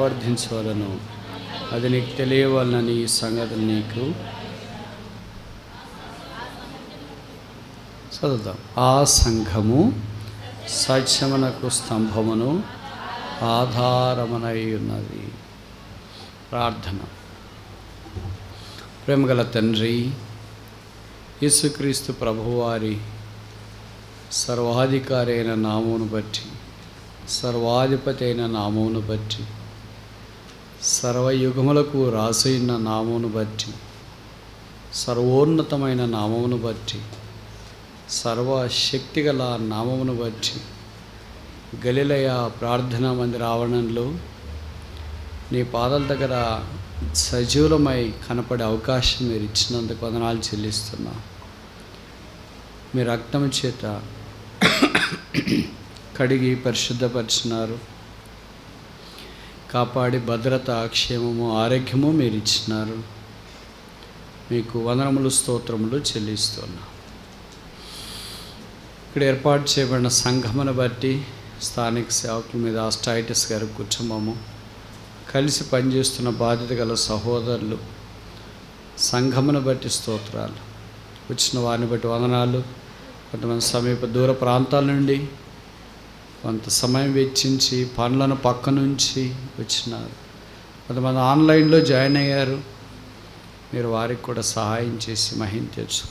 ప్రవర్తించవలను, అది నీకు తెలియవలనని ఈ సంగతులు నీకు చదువుతాం. ఆ సంఘము సత్యమునకు స్తంభమును ఆధారమునై ఉన్నది. ప్రార్థన. ప్రేమగల తండ్రి, యేసుక్రీస్తు ప్రభువారి సర్వాధికారి అయిన నామమును బట్టి, సర్వాధిపతి అయిన నామమును బట్టి, సర్వయుగములకు రాసైన నామమును బట్టి, సర్వోన్నతమైన నామమును బట్టి, సర్వశక్తిగల నామమును బట్టి, గలిలయ ప్రార్థనా మందిర ఆవరణలో నీ పాదాల దగ్గర సజీవులమై కనపడే అవకాశం మీరు ఇచ్చినందుకు వందనాలు చెల్లిస్తున్నా. మీ రక్తం చేత కడిగి పరిశుద్ధపరిచినారు, కాపాడి భద్రత, క్షేమము, ఆరోగ్యము మీరు ఇచ్చినారు. మీకు వందనములు, స్తోత్రములు చెల్లిస్తున్నా. ఇక్కడ ఏర్పాటు చేయబడిన సంఘమును బట్టి స్థానిక సేవకుల మీద ఆస్టైటిస్ గారి కుటుంబము, కలిసి పనిచేస్తున్న బాధ్యత గల సహోదరులు, సంఘమును బట్టి స్తోత్రాలు. వచ్చిన వారిని బట్టి వందనాలు. కొంతమంది సమీప దూర ప్రాంతాల నుండి కొంత సమయం వెచ్చించి పనులను పక్క నుంచి వచ్చినారు. కొంతమంది ఆన్లైన్లో జాయిన్ అయ్యారు. మీరు వారికి కూడా సహాయం చేసి మహించచ్చు.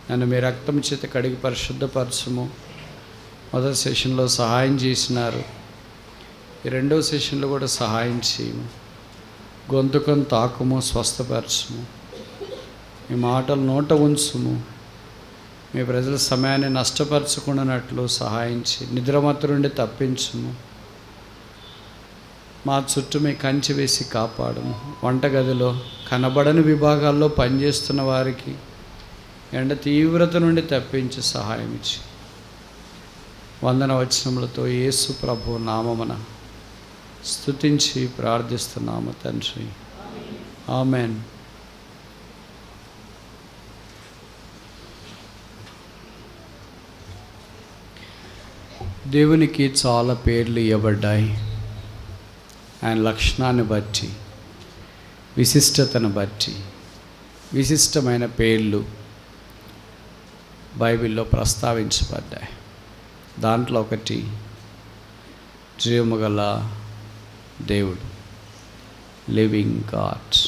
నన్ను మీ రక్తం చేత కడిగి పరిశుద్ధపరచము. మొదటి సెషన్లో సహాయం చేసినారు. ఈ రెండవ సెషన్లో కూడా సహాయం చేయము. గొంతుకొని తాకుము, స్వస్థపరచము. మీ మాటలు నోట ఉంచుము. మీ ప్రజల సమయాన్ని నష్టపరచుకున్నట్లు సహాయం చేయి. నిద్రమత్తు నుండి తప్పించుము. మా చుట్టూ మీ కంచె వేసి కాపాడము. వంటగదిలో కనబడని విభాగాల్లో పనిచేస్తున్న వారికి ఎండ తీవ్రత నుండి తప్పించి సహాయం ఇచ్చి, వందన వచనములతో యేసు ప్రభు నామమున స్తుతించి ప్రార్థిస్తున్నాము తండ్రి. ఆమెన్. దేవునికి చాలా పేర్లు ఇవ్వబడ్డాయి. ఆయన లక్షణాన్ని బట్టి, విశిష్టతను బట్టి విశిష్టమైన పేర్లు బైబిల్లో ప్రస్తావించబడ్డాయి. దాంట్లో ఒకటి జీవము గల దేవుడు, లివింగ్ గాడ్.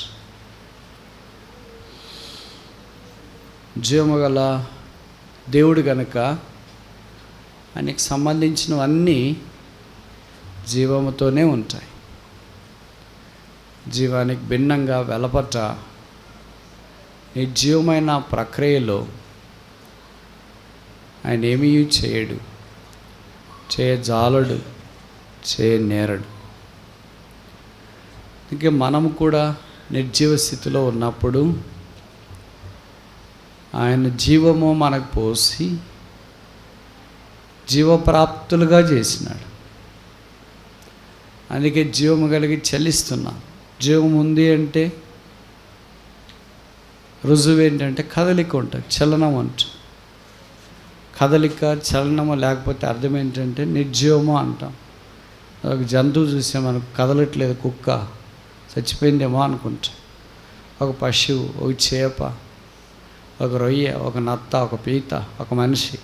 జీవము గల దేవుడు కనుక ఆయనకి సంబంధించినవన్నీ జీవముతోనే ఉంటాయి. జీవానికి భిన్నంగా వెలపట నిర్జీవమైన ప్రక్రియలో ఆయన ఏమీ చేయడు, చేయజాలడు, చేయనేరడు. అందుకే మనము కూడా నిర్జీవ స్థితిలో ఉన్నప్పుడు ఆయన జీవము మనకు పోసి జీవప్రాప్తులుగా చేసినాడు. అందుకే జీవము కలిగి చెల్లిస్తున్నాం. జీవం ఉంది అంటే రుజువు ఏంటంటే కదలిక ఉంటుంది, చలనం ఉంటుంది. కదలిక, చలనము లేకపోతే అర్థం ఏంటంటే నిర్జీవము అంటాం. ఒక జంతువు చూసే మనకు కదలట్లేదు, కుక్క చచ్చిపోయిందేమో అనుకుంటాం. ఒక పశువు, ఒక చేప, ఒక రొయ్య, ఒక నత్త, ఒక పీత, ఒక మనిషి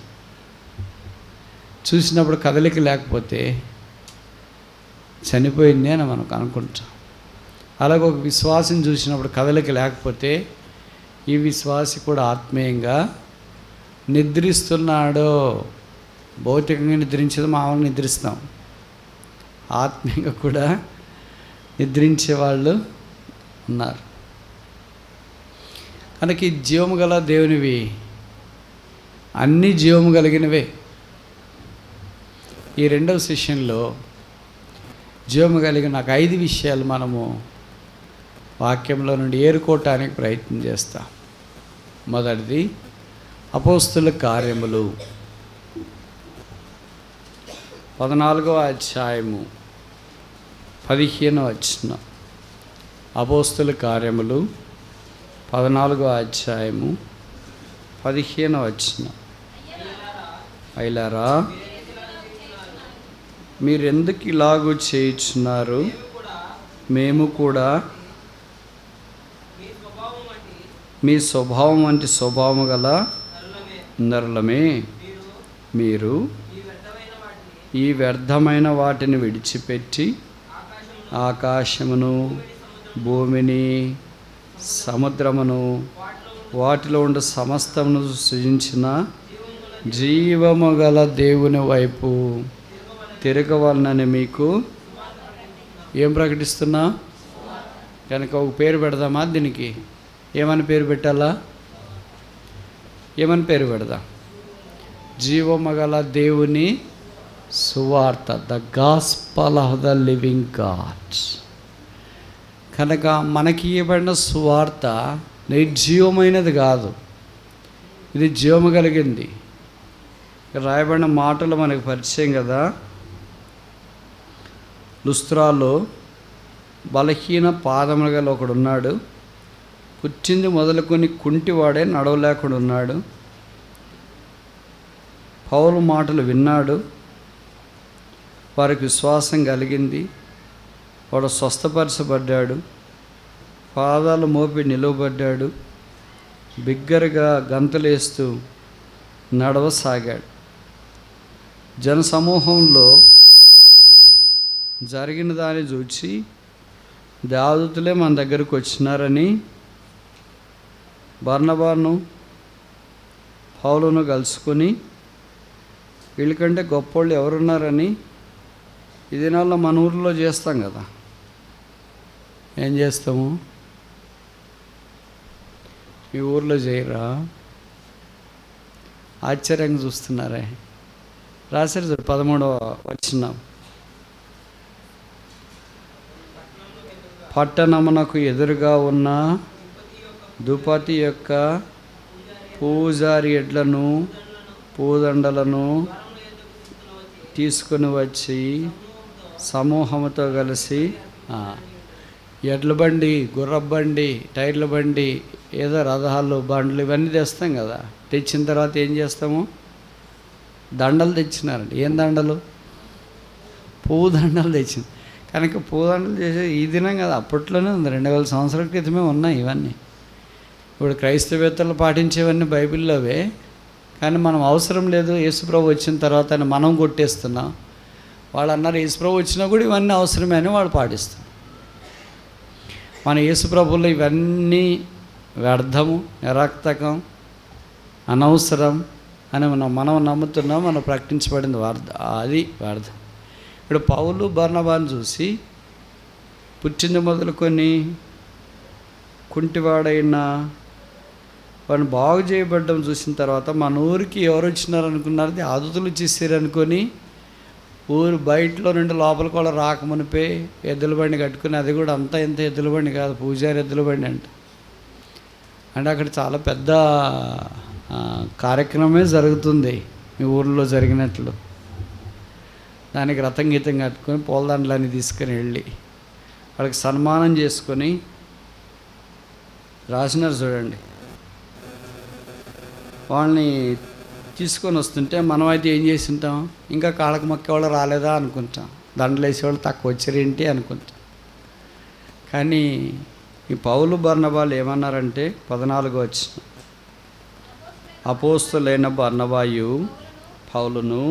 చూసినప్పుడు కదలిక లేకపోతే చనిపోయింది అని మనకు అనుకుంటాం. అలాగే ఒక విశ్వాసం చూసినప్పుడు కదలిక లేకపోతే ఈ విశ్వాసి కూడా ఆత్మీయంగా నిద్రిస్తున్నాడో. భౌతికంగా నిద్రించేది మామూలుగా నిద్రిస్తాం, ఆత్మీయంగా కూడా నిద్రించే వాళ్ళు ఉన్నారు. కనుక ఈ జీవము గల దేవునివి అన్ని జీవము కలిగినవే. ఈ రెండవ సెషన్లో జీవము కలిగిన నాకు 5 విషయాలు మనము వాక్యంలో నుండి ఏరుకోవటానికి ప్రయత్నం చేస్తాం. మొదటిది అపోస్తుల కార్యములు 14వ అధ్యాయము 15వ వచనం. అపోస్తుల కార్యములు 14వ అధ్యాయము 15వ వచనం. అయ్యలారా, మీరెందుకు ఇలాగూ చేయుచున్నారు? మేము కూడా మీ స్వభావం వంటి స్వభావము గల నరులమే. మీరు ఈ వ్యర్థమైన వాటిని విడిచిపెట్టి ఆకాశమును, భూమిని, సముద్రమును, వాటిలో ఉండే సమస్తమును సృజించిన జీవము గల దేవుని వైపు తిరగవలనని మీకు ఏం ప్రకటిస్తున్నా? కనుక ఒక పేరు పెడదామా దీనికి? ఏమని పేరు పెట్టాలా? ఏమని పేరు పెడదాం? జీవము గల దేవుని సువార్త, the gospel of the living God. కనుక మనకి ఇవ్వబడిన సువార్త నిర్జీవమైనది కాదు, ఇది జీవము కలిగింది. రాయబడిన మాటలు మనకు పరిచయం కదా. లుస్త్రాలో బలహీన పాదములు గల ఒకడు ఉన్నాడు. పుట్టింది మొదలుకొని కుంటివాడే, నడవలేకుండా ఉన్నాడు. పౌలు మాటలు విన్నాడు, వారికి విశ్వాసం కలిగింది. వాడు స్వస్థపరచబడ్డాడు, పాదాలు మోపి నిలవబడ్డాడు, బిగ్గరగా గంతులేస్తూ నడవసాగాడు. జనసమూహంలో జరిగిన దాన్ని చూచి దేవదూతలే మన దగ్గరకు వచ్చినారని బర్నబాను, పౌలును కలుసుకొని వీళ్ళకంటే గొప్పోళ్ళు ఎవరున్నారని ఈ దినాల్లో మన ఊరిలో చేస్తాం కదా. ఏం చేస్తాము? మీ ఊర్లో చేయరా? ఆశ్చర్యంగా చూస్తున్నారే. రాశారు 13వ వచనం. పట్టణమునకు ఎదురుగా ఉన్న దుపతి యొక్క పూజారి ఎడ్లను, పూదండలను తీసుకొని వచ్చి సమూహంతో కలిసి, ఎడ్ల బండి, గుర్రపు బండి, టైర్ల బండి, ఏదో రథాలు, బండ్లు ఇవన్నీ తెస్తాం కదా. తెచ్చిన తర్వాత ఏం చేస్తాము? దండలు తెచ్చినారండి. ఏం దండలు? పువ్వు దండలు తెచ్చింది. కనుక పూదండలు చేసే ఈ దినం కదా, అప్పట్లోనే ఉంది. 2000 సంవత్సరాల క్రితమే ఉన్నాయి ఇవన్నీ. ఇప్పుడు క్రైస్తవేత్తలు పాటించేవన్నీ బైబిల్లోవే, కానీ మనం అవసరం లేదు, యేసుప్రభు వచ్చిన తర్వాత అని మనం కొట్టేస్తున్నాం. వాళ్ళు అన్నారు యేసుప్రభు వచ్చినా కూడా ఇవన్నీ అవసరమే అని వాళ్ళు పాటిస్తాం. మన యేసుప్రభులో ఇవన్నీ వ్యర్థము, నిరర్థకం, అనవసరం అని మనం నమ్ముతున్నాం. మనం ప్రకటించబడింది అది వ్యర్థం. ఇప్పుడు పౌలు బర్నబాను చూసి పుట్టింది మొదలుకొని కుంటివాడైన వాడిని బాగు చేయబడ్డం చూసిన తర్వాత మన ఊరికి ఎవరు వచ్చినారనుకున్నారు? ఆదుతులు చేసారనుకొని ఊరు బయటలో నుండి లోపలికి కూడా రాకమునిపే ఎద్దుల బండి కట్టుకుని, అది కూడా అంతా ఇంత ఎద్దుల బండి కాదు, పూజారి ఎద్దుల బండి అంటే అక్కడ చాలా పెద్ద కార్యక్రమమే జరుగుతుంది మీ ఊర్లో జరిగినట్లు. దానికి రథం గీతం కట్టుకొని పూలదండలన్నీ తీసుకొని వెళ్ళి వాళ్ళకి సన్మానం చేసుకొని రాసినారు చూడండి. వాళ్ళని తీసుకొని వస్తుంటే మనమైతే ఏం చేసి ఉంటాం? ఇంకా కాళ్ళకు మొక్కేవాళ్ళు రాలేదా అనుకుంటాం, దండలు వేసేవాళ్ళు తక్కువ వచ్చారేంటి అనుకుంటాం. కానీ ఈ పౌలు బర్నబాలు ఏమన్నారంటే 14వ వచనం, అపోస్తలులైన బర్నబాయు పౌలును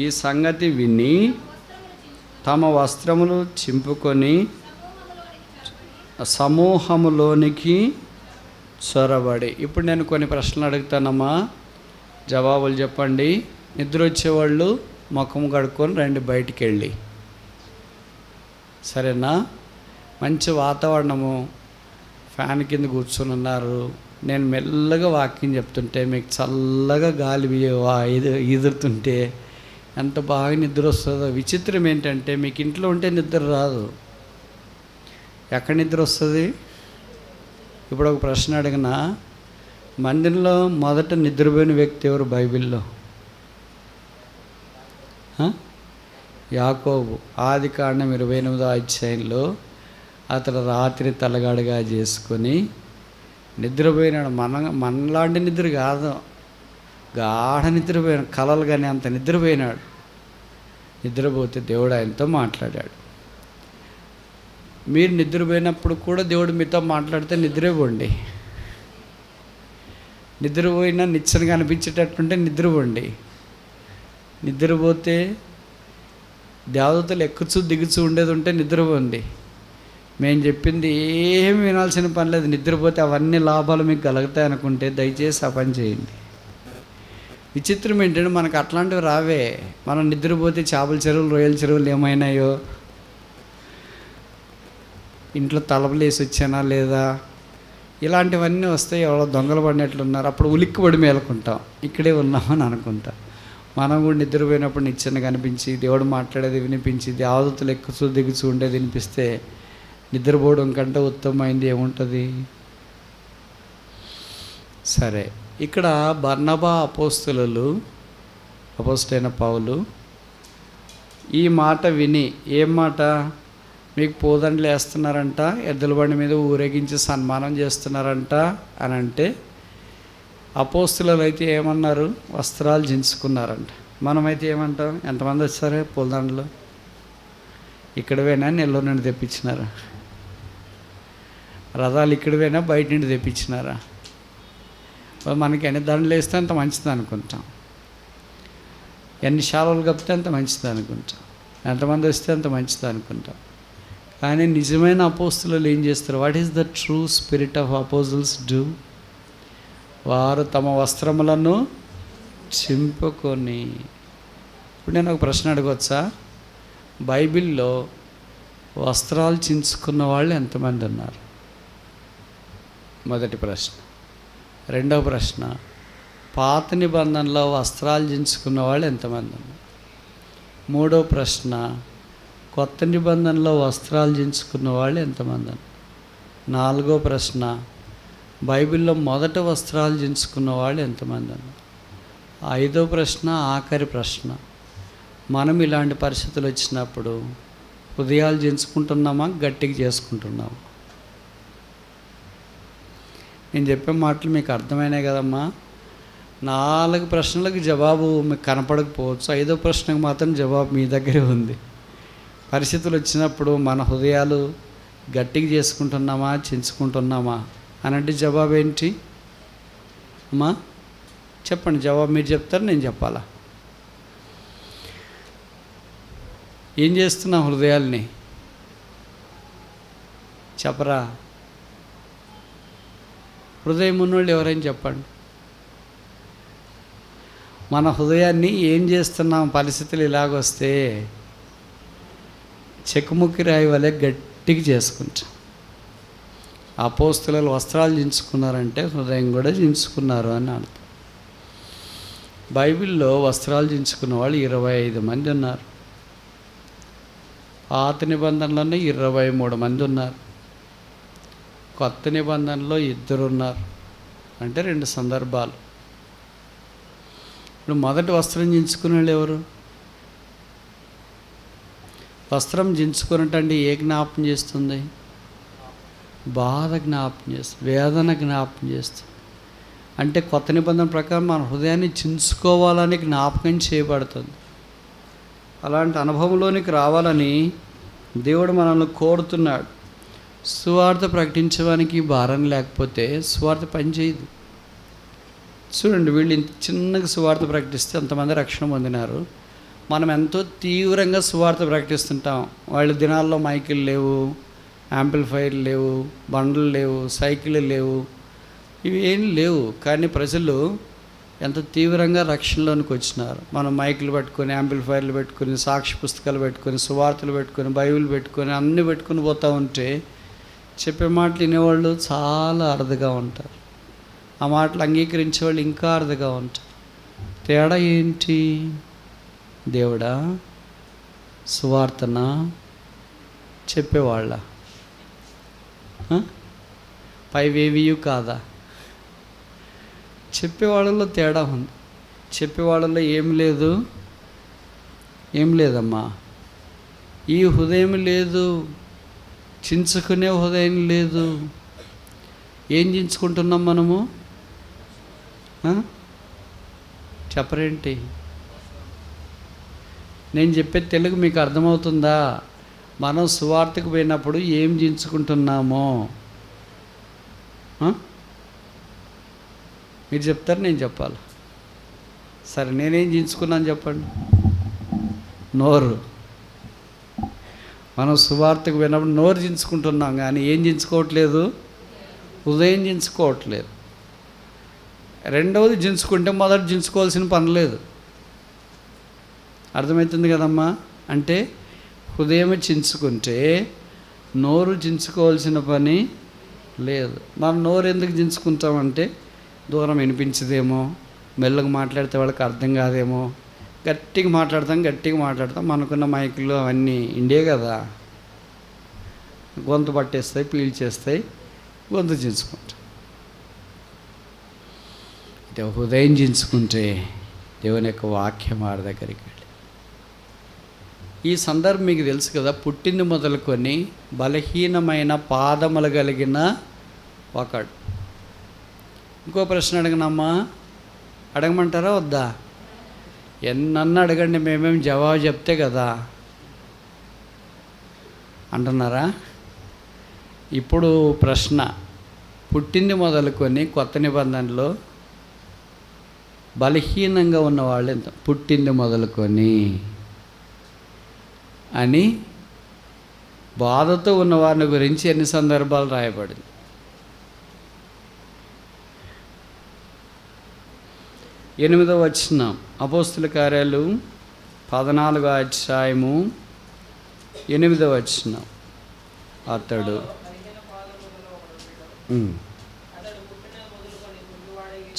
ఈ సంగతి విని తమ వస్త్రములు చింపుకొని సమూహములోనికి చొరబడి. ఇప్పుడు నేను కొన్ని ప్రశ్నలు అడుగుతానమ్మా, జవాబులు చెప్పండి. నిద్ర వచ్చేవాళ్ళు ముఖం కడుక్కొని రండి బయటికి వెళ్ళి, సరేనా? మంచి వాతావరణము, ఫ్యాన్ కింద కూర్చొని ఉన్నారు. నేను మెల్లగా వాక్యం చెప్తుంటే మీకు చల్లగా గాలి ఎదురుతుంటే ఎంత బాగా నిద్ర వస్తుందో. విచిత్రం ఏంటంటే మీకు ఇంట్లో ఉంటే నిద్ర రాదు, ఎక్కడ నిద్ర వస్తుంది? ఇప్పుడు ఒక ప్రశ్న అడిగిన, మందిరంలో మొదట నిద్రపోయిన వ్యక్తి ఎవరు బైబిల్లో? యాకోబు. ఆదికాండం 28వ అధ్యాయంలో అతడు రాత్రి తలగాడుగా చేసుకొని నిద్రపోయినాడు. మనలాంటి నిద్ర కాదు, గాఢ నిద్రపోయినాడు, కలలు కానీ అంత నిద్రపోయినాడు. నిద్రపోతే దేవుడు ఆయనతో మాట్లాడాడు. మీరు నిద్రపోయినప్పుడు కూడా దేవుడు మీతో మాట్లాడితే నిద్రపోండి. నిద్రపోయినా నిచ్చనగా అనిపించేటట్టుంటే నిద్రపోండి. నిద్రపోతే దేవతలు ఎక్కుచూ దిగుచూ ఉండేది ఉంటే నిద్రపోండి. మేము చెప్పింది ఏమి వినాల్సిన పని లేదు. నిద్రపోతే అవన్నీ లాభాలు మీకు కలుగుతాయి అనుకుంటే దయచేసి ఆ పని చేయండి. విచిత్రం ఏంటంటే మనకు అట్లాంటివి రావే. మనం నిద్రపోతే చేపల చెరువులు, రొయ్యల చెరువులు ఏమైనాయో, ఇంట్లో తలపలు వేసి వచ్చానా లేదా, ఇలాంటివన్నీ వస్తాయి. ఎవరో దొంగలు పడినట్లున్నారు. అప్పుడు ఉలిక్కిపడి మేలుకుంటాం, ఇక్కడే ఉన్నామని అనుకుంటాం. మనం కూడా నిద్రపోయినప్పుడు నిచ్చెనగా కనిపించి దేవుడు మాట్లాడేది వినిపించి దేవతలు ఎక్కుచూ దిగుచూ ఉండేది వినిపిస్తే నిద్రపోవడం కంటే ఉత్తమమైంది ఏముంటుంది? సరే, ఇక్కడ బర్నబా అపోస్తలైన పౌలు ఈ మాట విని, ఏం మాట? మీకు పూదండలు వేస్తున్నారంట, ఎద్దుల బండి మీద ఊరేగించి సన్మానం చేస్తున్నారంట అని అంటే, అపోస్తలులు అయితే ఏమన్నారు? వస్త్రాలు దించుకున్నారంట. మనమైతే ఏమంటాం? ఎంతమంది వచ్చారే పూలదండలు? ఇక్కడవేనా నెల్లూరు నుండి తెప్పించినారా? రథాలు ఇక్కడవేనా బయట నుండి తెప్పించినారా? మనకి ఎన్ని దండలు వేస్తే అంత మంచిది అనుకుంటాం, ఎన్ని శాలలు కప్పితే అంత మంచిది అనుకుంటాం, ఎంతమంది వస్తే అంత మంచిది అనుకుంటాం. కానీ నిజమైన అపోస్తలులు ఏం చేస్తారు? What is the true spirit of అపోజల్స్ do? వారు తమ వస్త్రములను చింపుకొని. ఇప్పుడు నేను ఒక ప్రశ్న అడగవచ్చా? బైబిల్లో వస్త్రాలు చించుకున్న వాళ్ళు ఎంతమంది ఉన్నారు? మొదటి ప్రశ్న. రెండవ ప్రశ్న, పాత నిబంధనలో వస్త్రాలు చించుకున్న వాళ్ళు ఎంతమంది ఉన్నారు? మూడవ ప్రశ్న, కొత్త నిబంధనలో వస్త్రాలు చించుకున్న వాళ్ళు ఎంతమంది ఉన్నారు? నాలుగో ప్రశ్న, బైబిల్లో మొదట వస్త్రాలు చించుకున్న వాళ్ళు ఎంతమంది ఉన్నారు? ఐదో ప్రశ్న, ఆఖరి ప్రశ్న, మనం ఇలాంటి పరిస్థితులు వచ్చినప్పుడు హృదయాలు చించుకుంటున్నామా, గట్టిగా చేసుకుంటున్నామా? నేను చెప్పే మాటలు మీకు అర్థమైనాయి కదమ్మా? 4 ప్రశ్నలకు జవాబు మీకు కనపడకపోవచ్చు, 5వ ప్రశ్నకు మాత్రం జవాబు మీ దగ్గరే ఉంది. పరిస్థితులు వచ్చినప్పుడు మన హృదయాలు గట్టిగా చేసుకుంటున్నామా, చించుకుంటున్నామా అని అంటే జవాబు ఏంటి అమ్మా? చెప్పండి, జవాబు మీరు చెప్తారు, నేను చెప్పాలా? ఏం చేస్తున్నా హృదయాల్ని? చెప్పరా? హృదయం ఉన్నోళ్ళు ఎవరైనా చెప్పండి. మన హృదయాన్ని ఏం చేస్తున్నాం? పరిస్థితులు ఇలాగొస్తే చెక్కుముక్కి రాయి వలె గట్టిగా చేసుకుంటాం. అపోస్తలులు వస్త్రాలు చించుకున్నారంటే హృదయం కూడా చించుకున్నారు అని అర్థం. బైబిల్లో వస్త్రాలు చించుకున్న వాళ్ళు 25 మంది ఉన్నారు. పాత నిబంధనలోనే 23 మంది ఉన్నారు. కొత్త నిబంధనలో 2 ఉన్నారు. అంటే 2 సందర్భాలు. ఇప్పుడు మొదటి వస్త్రం చించుకునే వాళ్ళు ఎవరు? వస్త్రం చించుకున్నట్టండి ఏ జ్ఞాపకం చేస్తుంది? బాధ జ్ఞాపకం చేస్తుంది, వేదన జ్ఞాపకం చేస్తుంది. అంటే కొత్త నిబంధన ప్రకారం మన హృదయాన్ని చించుకోవాలని జ్ఞాపకం చేయబడుతుంది. అలాంటి అనుభవంలోనికి రావాలని దేవుడు మనల్ని కోరుతున్నాడు. సువార్త ప్రకటించడానికి భారం లేకపోతే సువార్త పనిచేయదు. చూడండి, వీళ్ళు ఇంత చిన్నగా సువార్త ప్రకటిస్తే అంతమంది రక్షణ పొందినారు. మనం ఎంతో తీవ్రంగా సువార్త ప్రకటిస్తుంటాం. వాళ్ళ దినాల్లో మైకులు లేవు, యాంప్లిఫైర్లు లేవు, బండ్లు లేవు, సైకిళ్ళు లేవు, ఇవి ఏం లేవు. కానీ ప్రజలు ఎంత తీవ్రంగా రక్షణలోనికి వచ్చినారు. మనం మైకులు పెట్టుకొని, యాంప్లిఫైర్లు పెట్టుకొని, సాక్షి పుస్తకాలు పెట్టుకొని, సువార్తలు పెట్టుకొని, బైబిల్ పెట్టుకొని, అన్నీ పెట్టుకొని పోతూ ఉంటే చెప్పే మాటలు వినేవాళ్ళు చాలా అరుదుగా ఉంటారు. ఆ మాటలు అంగీకరించే వాళ్ళు ఇంకా అరుదుగా ఉంటారు. తేడా ఏంటి? దేవుడా, సువార్తనా, చెప్పేవాళ్ళ, పైవేవియు కాదా? చెప్పేవాళ్ళలో తేడా ఉంది. చెప్పేవాళ్ళలో ఏం లేదమ్మా. ఈ హృదయం లేదు, చించుకునే హృదయం లేదు. ఏం చించుకుంటున్నాం మనము? చెప్పరేంటి? నేను చెప్పే తెలుగు మీకు అర్థమవుతుందా? మనం సువార్తకు పోయినప్పుడు ఏం చించుకుంటున్నామో మీరు చెప్తారు, నేను చెప్పాలి. సరే, నేనేం చించుకున్నాను చెప్పండి. నోరు. మనం సువార్తకు పోయినప్పుడు నోరు చించుకుంటున్నాం, కానీ ఏం చించుకోవట్లేదు? హృదయం చించుకోవట్లేదు. రెండవది చించుకుంటే మొదటి చించుకోవాల్సిన పని లేదు. అర్థమవుతుంది కదమ్మా? అంటే హృదయం చించుకుంటే నోరు చించుకోవాల్సిన పని లేదు. మనం నోరు ఎందుకు చించుకుంటామంటే దూరం వినిపించదేమో, మెల్లగా మాట్లాడితే వాళ్ళకి అర్థం కాదేమో, గట్టిగా మాట్లాడతాం. మనకున్న మైకులు అవన్నీ ఇండే కదా, గొంతు పట్టేస్తాయి, పీల్చేస్తాయి, గొంతు చించుకుంటాం. అంటే హృదయం చించుకుంటే దేవుని యొక్క వాక్యం వారి దగ్గరికి వెళ్ళి. ఈ సందర్భం మీకు తెలుసు కదా, పుట్టింది మొదలుకొని బలహీనమైన పాదములు కలిగిన ఒకడు. ఇంకో ప్రశ్న అడగనమ్మా? అడగమంటారా వద్దా? ఎన్నన్నా అడగండి, మేమేం జవాబు చెప్తే కదా అంటున్నారా? ఇప్పుడు ప్రశ్న, పుట్టింది మొదలుకొని కొత్త నిబంధనలో బలహీనంగా ఉన్నవాళ్ళు ఎంత? పుట్టింది మొదలుకొని అని బాధతో ఉన్నవారిని గురించి ఎన్ని సందర్భాలు రాయబడింది? 8వ వచనం, అపోస్తుల కార్యాలు 14వ అధ్యాయము 8వ వచనం. అతడు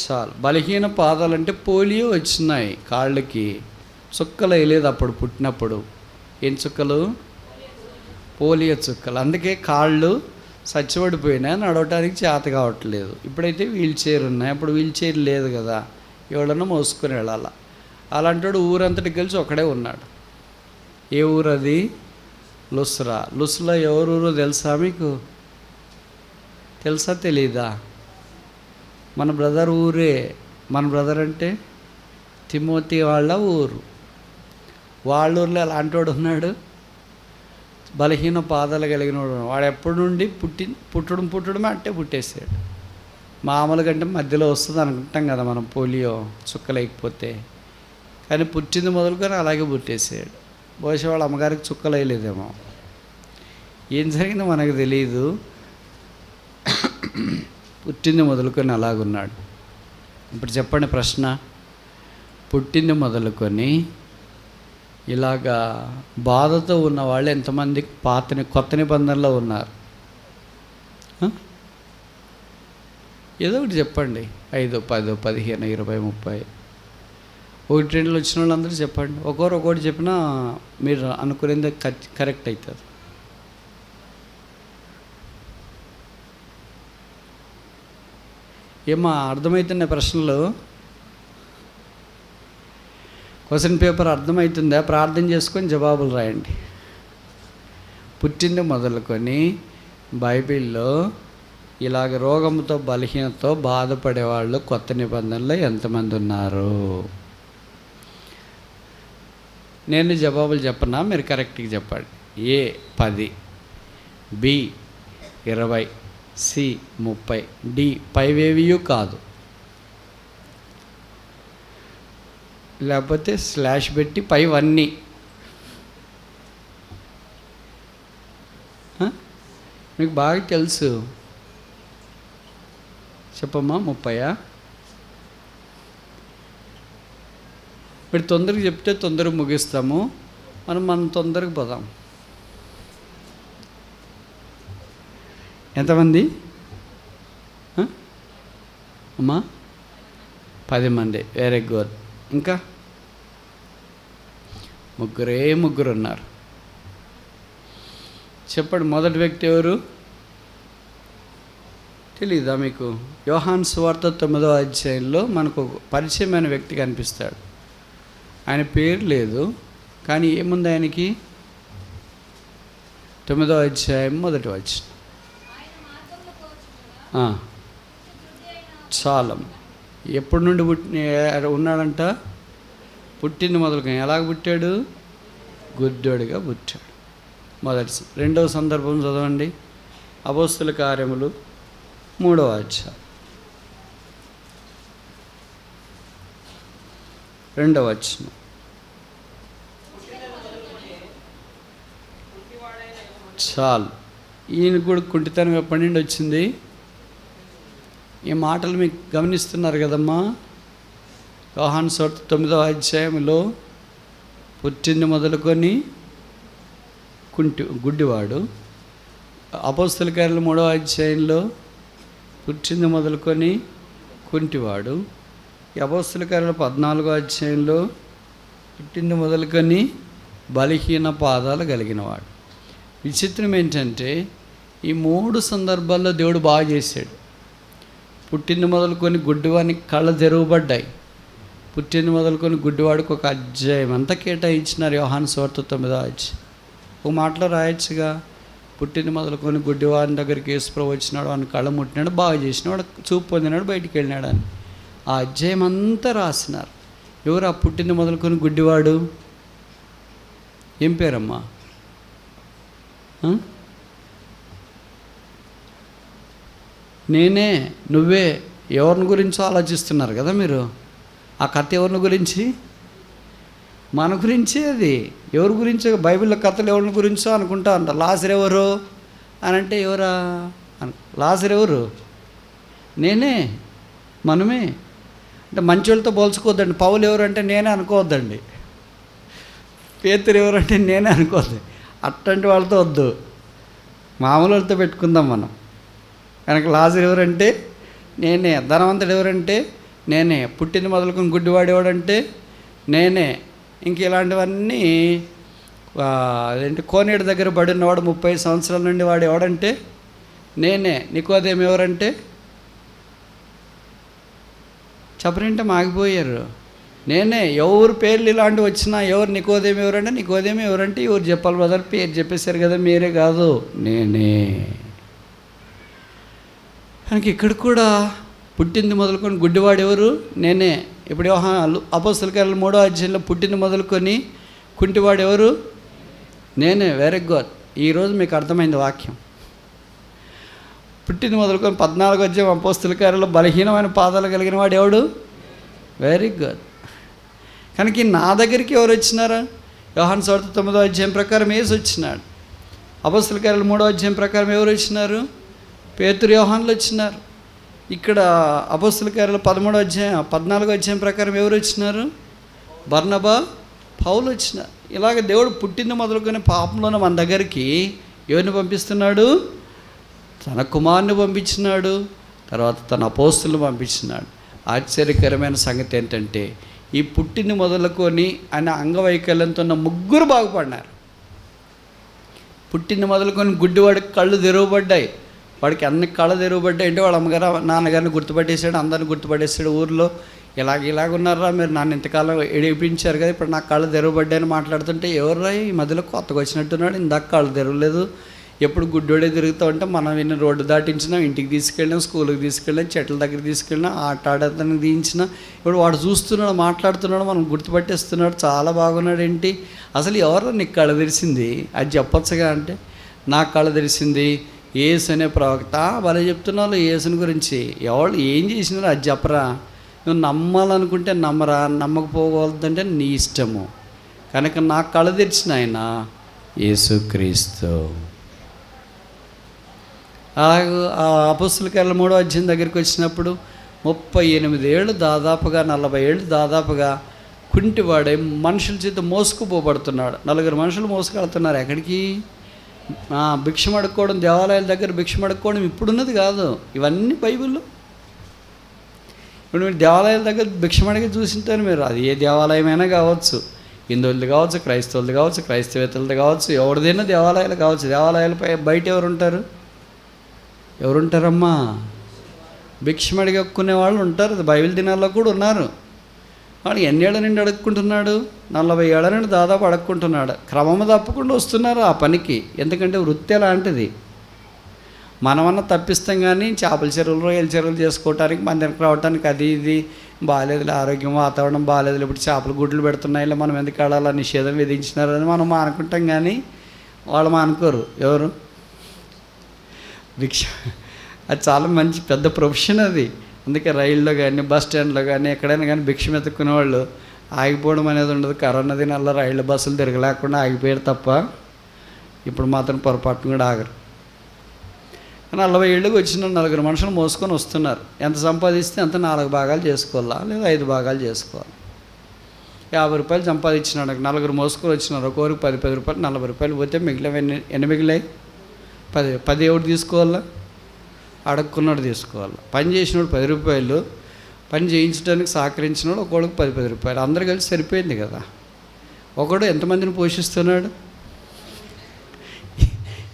చాలు. బలహీన పాదాలంటే పోలియో వచ్చినాయి కాళ్ళకి, చుక్కలు వేయలేదు అప్పుడు పుట్టినప్పుడు. ఏం చుక్కలు? పోలియో చుక్కలు. అందుకే కాళ్ళు చచ్చిపడిపోయినాయి, నడవటానికి చేత కావట్లేదు. ఇప్పుడైతే వీల్ చైర్ ఉన్నాయి, అప్పుడు వీల్ చైర్ లేదు కదా, ఎవడన్నా మోసుకొని వెళ్ళాల. అలాంటి ఊరంతటికి కలిసి ఒకడే ఉన్నాడు. ఏ ఊరు అది? లుస్రా. లుస్రా ఎవరూరో తెలుసా మీకు? తెలుసా తెలీదా? మన బ్రదర్ ఊరే. మన బ్రదర్ అంటే తిమోతి వాళ్ళ ఊరు. వాళ్ళ ఊర్లో అలాంటి వాడు ఉన్నాడు, బలహీన పాదాలు కలిగిన వాడు. వాడు ఎప్పటి నుండి పుట్టడమే అంటే పుట్టేసాడు. మామూలుగా అంటే మధ్యలో వస్తుంది అనుకుంటాం కదా మనం, పోలియో చుక్కలేకపోతే. కానీ పుట్టింది మొదలుకొని అలాగే పుట్టేసాడు. బహుశా వాళ్ళ అమ్మగారికి చుక్కలు వేయలేదేమో, ఏం జరిగిందో మనకు తెలియదు. పుట్టింది మొదలుకొని అలాగున్నాడు. ఇప్పుడు చెప్పండి ప్రశ్న, పుట్టింది మొదలుకొని ఇలాగా బాధతో ఉన్నవాళ్ళు ఎంతమంది కొత్త నిబంధనలో ఉన్నారు? ఏదో ఒకటి చెప్పండి. 5, 10, 15, 20, 30, 1, 2 వచ్చిన వాళ్ళందరూ చెప్పండి. ఒక్కొక్కటి చెప్పినా మీరు అనుకునేది కరెక్ట్ అవుతుంది. ఏమా అర్థమవుతున్నాయి ప్రశ్నలు? క్వశ్చన్ పేపర్ అర్థమవుతుందా? ప్రార్థన చేసుకొని జవాబులు రాయండి. పుట్టింది మొదలుకొని బైబిల్లో ఇలాగ రోగంతో బలహీనతో బాధపడేవాళ్ళు కొత్త నిబంధనలో ఎంతమంది ఉన్నారు? నేను జవాబులు చెప్పనా, మీరు కరెక్ట్గా చెప్పండి. A 10, B 20, C 30, D పైవేవియూ కాదు, లేకపోతే స్లాష్ పెట్టి పైవన్నీ. మీకు బాగా తెలుసు, చెప్పమ్మా. 30? మీరు తొందరగా చెప్తే తొందరగా ముగిస్తాము, మనం తొందరగా పోదాం. ఎంతమంది అమ్మా? 10 మంది. Very good. ఇంకా ముగ్గురు ఉన్నారు. చెప్పండి, మొదటి వ్యక్తి ఎవరు? తెలీదా మీకు? యోహాను సువార్త 9వ అధ్యాయంలో మనకు పరిచయమైన వ్యక్తి కనిపిస్తాడు. ఆయన పేరు లేదు, కానీ ఏముంది ఆయనకి? 9వ అధ్యాయం 1వ వచనం. చాలం. ఎప్పటి నుండి ఉన్నాడంట? పుట్టింది మొదలుకొని. ఎలాగ పుట్టాడు? గుడ్డోడిగా పుట్టాడు. రెండవ సందర్భం చదవండి. అపోస్తుల కార్యములు 3వ అధ్యాయం 2వ వచనం. చాలు. ఈయన కూడా కుంటితనం ఎప్పటి నుండి వచ్చింది? ఈ మాటలు మీకు గమనిస్తున్నారు కదమ్మా. యోహాను సువార్త 9వ అధ్యాయంలో పుట్టింది మొదలుకొని గుడ్డివాడు. అపోస్తుల కార్యాలు 3వ అధ్యాయంలో పుట్టింది మొదలుకొని కుంటివాడు. ఈ అపోస్తుల కార్యాలు 14వ అధ్యాయంలో పుట్టింది మొదలుకొని బలహీన పాదాలు కలిగినవాడు. విచిత్రం ఏంటంటే ఈ 3 సందర్భాల్లో దేవుడు బాగా చేశాడు. పుట్టింది మొదలుకొని గుడ్డివాడికి కళ్ళ తెరవబడ్డాయి. పుట్టింది మొదలుకొని గుడ్డివాడికి ఒక అధ్యాయం అంతా కేటాయించినారు. యోహాను సువార్త 9వ అధ్యాయం. ఒక మాటలో రాయొచ్చుగా, పుట్టింది మొదలుకొని గుడ్డివాడిని దగ్గరికి యేసుప్రభువు వచ్చినాడు, ఆయన కళ్ళ ముట్టినాడు, బాగా చేసినాడు, చూపు పొందినాడు, బయటికి వెళ్ళినాడు అని ఆ అధ్యాయం అంతా రాసినారు. ఎవరు ఆ పుట్టింది మొదలుకొని గుడ్డివాడు? ఏం పేరమ్మా? నేనే, నువ్వే, ఎవరిని గురించో ఆలోచిస్తున్నారు కదా మీరు. ఆ కథ ఎవరిని గురించి? మన గురించి. అది ఎవరి గురించో? బైబిల్లో కథలు ఎవరిని గురించో అనుకుంటా అంట. లాజరు ఎవరు అని అంటే ఎవరా? లాజరు ఎవరు? నేనే, మనమే. అంటే మంచోళ్ళతో పోల్చుకోవద్దండి. పౌలు ఎవరు అంటే నేనే అనుకోవద్దండి. పేతురు ఎవరంటే నేనే అనుకోవద్దు. అట్లాంటి వాళ్ళతో వద్దు, మామూలు వాళ్ళతో పెట్టుకుందాం మనం. కనుక లాజరు ఎవరంటే నేనే, ధనవంతుడు ఎవరంటే నేనే, పుట్టింది మొదలుకొని గుడ్డివాడు ఎవడంటే నేనే. ఇంక ఇలాంటివన్నీ అదేంటి కోనేడు దగ్గర పడినవాడు 30 సంవత్సరాల నుండి వాడు ఎవడంటే నేనే. నికోదేము ఎవరంటే చెప్పరంటే మాగిపోయారు. నేనే. ఎవరు పేర్లు ఇలాంటివి వచ్చినా ఎవరు నికోదేము ఎవరంటే నికోదేము ఎవరంటే ఎవరు చెప్పాలి బ్రదర్? పేరు చెప్పేశారు కదా, మీరే కాదు, నేనే. కనుక ఇక్కడ కూడా పుట్టింది మొదలుకొని గుడ్డివాడు ఎవరు? నేనే. ఇప్పుడు అపోస్తల కార్యాలు 3వ అధ్యాయంలో పుట్టింది మొదలుకొని కుంటివాడు ఎవరు? నేనే. Very good. ఈరోజు మీకు అర్థమైంది వాక్యం. పుట్టింది మొదలుకొని 14వ అధ్యాయం అపోస్తల కార్యాల్లో బలహీనమైన పాదాలు కలిగిన వాడు ఎవడు? Very good. కనుక నా దగ్గరికి ఎవరు వచ్చినారా? యోహాను సువార్త 9వ అధ్యాయం ప్రకారం యేసు వచ్చినాడు. అపోస్తల కార్యాలు 3వ అధ్యాయం ప్రకారం ఎవరు వచ్చినారు? పేతురు, యోహానులు వచ్చినారు. ఇక్కడ అపోస్తల కార్యాలు 14వ అధ్యాయం ప్రకారం ఎవరు వచ్చినారు? బర్నబా, పౌలు వచ్చినారు. ఇలాగ దేవుడు పుట్టింది మొదలుకొని పాపంలోనే మన దగ్గరికి ఎవరిని పంపిస్తున్నాడు? తన కుమారుని పంపించినాడు, తర్వాత తన అపోస్తులను పంపించినాడు. ఆశ్చర్యకరమైన సంగతి ఏంటంటే ఈ పుట్టింది మొదలుకొని ఆయన అంగవైకల్యంతో ఉన్న 3 బాగుపడినారు. పుట్టింది మొదలుకొని గుడ్డివాడికి కళ్ళు తెరవబడ్డాయి. వాడికి అన్ని కళ్ళు తెరవబడ్డాయి అంటే వాళ్ళ అమ్మగారు నాన్నగారిని గుర్తుపట్టేశాడు, అందరిని గుర్తుపట్టేశాడు. ఊర్లో ఇలాగ ఉన్నారా మీరు, నన్ను ఇంతకాలం ఏడిపించారు కదా, ఇప్పుడు నాకు కళ్ళు తెరవబడ్డాయని మాట్లాడుతుంటే ఎవర్రా ఈ మధ్యలో కొత్తగా వచ్చినట్టున్నాడు, ఇందాక కళ్ళు తెరవలేదు, ఎప్పుడు గుడ్డోడే తిరుగుతూ ఉంటే మనం విన్న రోడ్డు దాటించినా, ఇంటికి తీసుకెళ్ళినాం, స్కూల్కి తీసుకెళ్ళినాం, చెట్ల దగ్గర తీసుకెళ్ళినా, ఆట ఆడతానికి దించినా, ఇప్పుడు వాడు చూస్తున్నాడు, మాట్లాడుతున్నాడు, మనం గుర్తుపట్టేస్తున్నాడు, చాలా బాగున్నాడు. ఏంటి అసలు ఎవరు నీకు కళ్ళ తెరిచింది? అది చెప్పొచ్చుగా అంటే నాకు కళ్ళ తెరిచింది యేసు అనే ప్రవక్త. వాళ్ళే చెప్తున్నావు యేసుని గురించి. ఎవరు ఏం చేసినారో అది చెప్పరా. నువ్వు నమ్మాలనుకుంటే నమ్మరా, నమ్మకపోవద్దంటే నీ ఇష్టము. కనుక నాకు కళ్ళ తెరిచిన ఆయన యేసుక్రీస్తు. అలాగే ఆ అపోస్తల కార్యాలు 3వ అధ్యాయం దగ్గరికి వచ్చినప్పుడు 38 ఏళ్ళు దాదాపుగా 40 ఏళ్ళు దాదాపుగా కుంటివాడే మనుషుల చేత మోసుకుపోబడుతున్నాడు. 4 మనుషులు మోసుకెళ్తున్నారు. ఎక్కడికి? భిక్షం అడుక్కోవడం, దేవాలయాల దగ్గర భిక్షం అడుక్కోవడం ఇప్పుడున్నది కాదు, ఇవన్నీ బైబిల్లో. ఇప్పుడు మీరు దేవాలయాల దగ్గర భిక్షం అడిగి చూసింటారు మీరు. అది ఏ దేవాలయమైనా కావచ్చు, హిందువులది కావచ్చు, క్రైస్తవులది కావచ్చు, క్రైస్తవేతలది కావచ్చు, ఎవరిదైనా దేవాలయాలు కావచ్చు. దేవాలయాలపై బయట ఎవరుంటారమ్మా? భిక్షం అడిగక్కునే వాళ్ళు ఉంటారు. అది బైబిల్ దినాల్లో కూడా ఉన్నారు. వాడు ఎన్నేళ్ల నుండి అడుక్కుంటున్నాడు? 40 ఏళ్ల నుండి దాదాపు అడుక్కుంటున్నాడు. క్రమము తప్పకుండా వస్తున్నారు ఆ పనికి. ఎందుకంటే వృత్తి అలాంటిది. మనమన్నా తప్పిస్తాం కానీ చేపల చెరువులు, రొయ్యల చెరువులు చేసుకోవటానికి, మందిరికి రావడానికి అది ఇది బాగాలేదులే, ఆరోగ్యం వాతావరణం బాగాలేదులే, ఇప్పుడు చేపల గుడ్లు పెడుతున్నాయి, మనం ఎందుకు ఆడాలా, నిషేధం విధించినారని మనం అనుకుంటాం. కానీ వాళ్ళు అనుకోరు ఎవరు భిక్ష. అది చాలా మంచి పెద్ద ప్రొఫెషన్ అది. అందుకే రైల్లో కానీ బస్ స్టాండ్లో కానీ ఎక్కడైనా కానీ భిక్షం ఎత్తుక్కునే వాళ్ళు ఆగిపోవడం అనేది ఉండదు. కరోనా దినాల్లో రైళ్ళు బస్సులు తిరగలేకుండా ఆగిపోయారు తప్ప ఇప్పుడు మాత్రం పొరపాటును కూడా ఆగరు. కానీ 40 ఏళ్ళకి వచ్చిన 4 మనుషులు మోసుకొని వస్తున్నారు. ఎంత సంపాదిస్తే అంత 4 భాగాలు చేసుకోవాలా లేదా 5 భాగాలు చేసుకోవాలి. 50 రూపాయలు సంపాదించినాడు, 4 మోసుకొని వచ్చినారు. ఒక్కొరికి 10 రూపాయలు 40 రూపాయలు పోతే మిగిలిన ఎన్ని మిగిలాయి? 10 ఎవడు తీసుకోవాలా? అడుక్కున్నాడు తీసుకోవాలి. పని చేసినోడు 10 రూపాయలు, పని చేయించడానికి సహకరించినోడు ఒక్కొక్కడికి 10 రూపాయలు, అందరు కలిసి సరిపోయింది కదా. ఒకడు ఎంతమందిని పోషిస్తున్నాడు?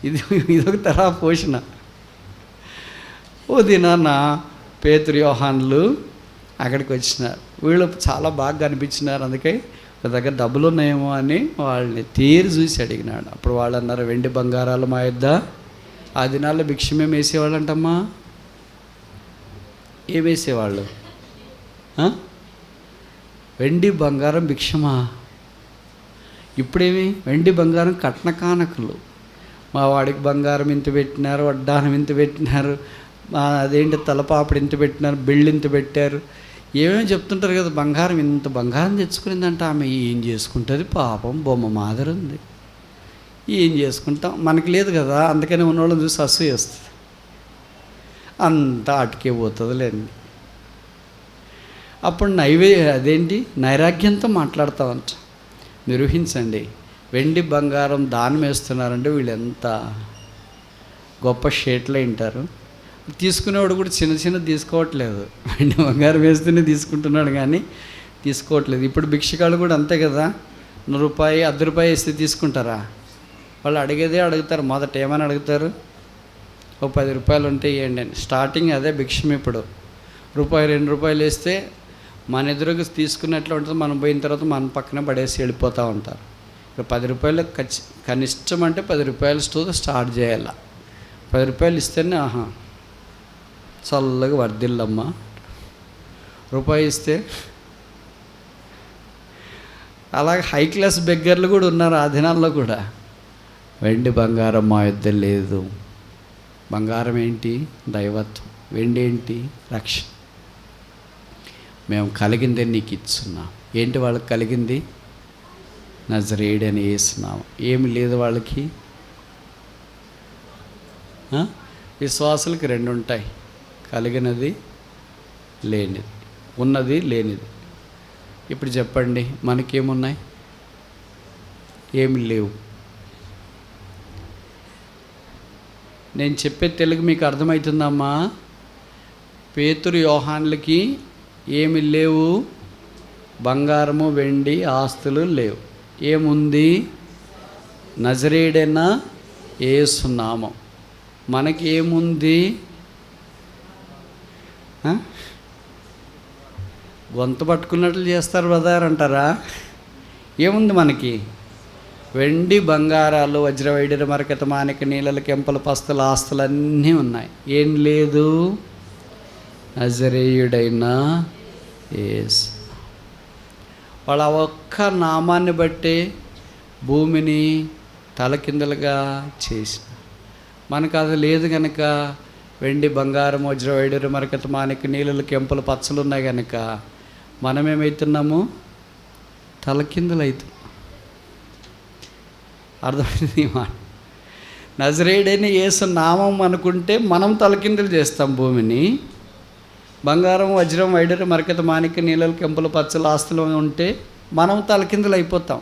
ఇదొక తరహా పోషణ. ఓ దినాన్న పేతురు యోహాన్లు అక్కడికి వచ్చినారు. వీళ్ళు చాలా బాగా కనిపించినారు. అందుకే ఒక దగ్గర డబ్బులు ఉన్నాయేమో అని వాళ్ళని తీరు చూసి అడిగినాడు. అప్పుడు వాళ్ళు అన్నారు, వెండి బంగారాలు మా యొద్ద. ఆ దినాల్లో భిక్షమేం వేసేవాళ్ళు అంటమ్మా? ఏం వేసేవాళ్ళు? వెండి బంగారం భిక్షమా? ఇప్పుడేమి వెండి బంగారం కట్న కానకులు. మా వాడికి బంగారం ఇంత పెట్టినారు, వడ్డానం ఇంత పెట్టినారు, అదేంటి తలపాపడి ఇంత పెట్టినారు, బిళ్ళు ఇంత పెట్టారు, ఏమేమి చెప్తుంటారు కదా. బంగారం ఇంత బంగారం తెచ్చుకునిందంట ఆమె. ఏం చేసుకుంటుంది పాపం, బొమ్మ మాదిరి ఉంది, ఏం చేసుకుంటాం, మనకి లేదు కదా. అందుకని ఉన్నవాళ్ళని చూసి అసూయ వస్తుంది. అంతా అటుకే పోతుంది లేండి. అప్పుడు అదేంటి నైరాగ్యంతో మాట్లాడతామంట. నిర్వహించండి. వెండి బంగారం దానం వేస్తున్నారంటే వీళ్ళు ఎంత గొప్ప షేట్లు వింటారు. తీసుకునేవాడు కూడా చిన్న తీసుకోవట్లేదు. వెండి బంగారం వేస్తూనే తీసుకుంటున్నాడు కానీ తీసుకోవట్లేదు. ఇప్పుడు భిక్షకాలు కూడా అంతే కదా. రూపాయి 10 రూపాయలు వేస్తే తీసుకుంటారా? వాళ్ళు అడిగేదే అడుగుతారు. మొదట ఏమని అడుగుతారు? ఓ 10 రూపాయలు ఉంటే ఇవ్వండి అని. స్టార్టింగ్ అదే భిక్షం. ఇప్పుడు రూపాయి 2 రూపాయలు వేస్తే మన ఎదురుగా తీసుకున్నట్లు ఉంటుంది. మనం పోయిన తర్వాత మన పక్కన పడేసి వెళ్ళిపోతూ ఉంటారు. ఇక్కడ 10 రూపాయలు కనిష్టం అంటే 10 రూపాయల స్టోర్ స్టార్ట్ చేయాల. 10 రూపాయలు ఇస్తేనే చల్లగా వర్దిల్లమ్మా. రూపాయి ఇస్తే అలాగే హై క్లాస్ బెగ్గర్లు కూడా ఉన్నారు ఆ దినాల్లో కూడా. వెండి బంగారం మా యొద్ద లేదు. బంగారం ఏంటి? దైవత్వం. వెండి ఏంటి? రక్షణ. మేము కలిగిందే నీకు ఇచ్చున్నాం. ఏంటి వాళ్ళకి కలిగింది? నజరేయుడని యేసునామం. ఏమి లేదు వాళ్ళకి. విశ్వాసులకి 2 ఉంటాయి, కలిగినది లేనిది, ఉన్నది లేనిది. ఇప్పుడు చెప్పండి, మనకేమున్నాయి? ఏమి లేవు. నేను చెప్పే తెలుగు మీకు అర్థమవుతుందమ్మా? పేతురు యోహాన్లకి ఏమి లేవు? బంగారము వెండి ఆస్తులు లేవు. ఏముంది? నజరేయుడైన యేసు నామం. మనకి ఏముంది? గొంత పట్టుకున్నట్లు చేస్తారు బ్రదర్ అంటారా? ఏముంది మనకి? వెండి బంగారాలు, వజ్రవైడూర్య మరకత మాణిక్య నీలలు కెంపలు పస్తులు ఆస్తులు అన్నీ ఉన్నాయి. ఏం లేదు? నజరేయుడైన యేసు. వాళ్ళ ఒక్క నామాన్ని బట్టి భూమిని తలకిందలుగా చేసిన. మనకు అది లేదు కనుక, వెండి బంగారం వజ్రవైడూర్య మరకత మాణిక్య నీలలు కెంపలు పచ్చలు ఉన్నాయి కనుక మనమేమవుతున్నాము? తలకిందులు అవుతున్నాం. అర్థమైంది మాట? నజరేయుడైన యేసు నామం అనుకుంటే మనం తలకిందులు చేస్తాం భూమిని. బంగారం వజ్రం వైడూర్య మరకత మాణిక్య నీలలు కెంపులు పచ్చలు ఆస్తులు ఉంటే మనం తలకిందులు అయిపోతాం.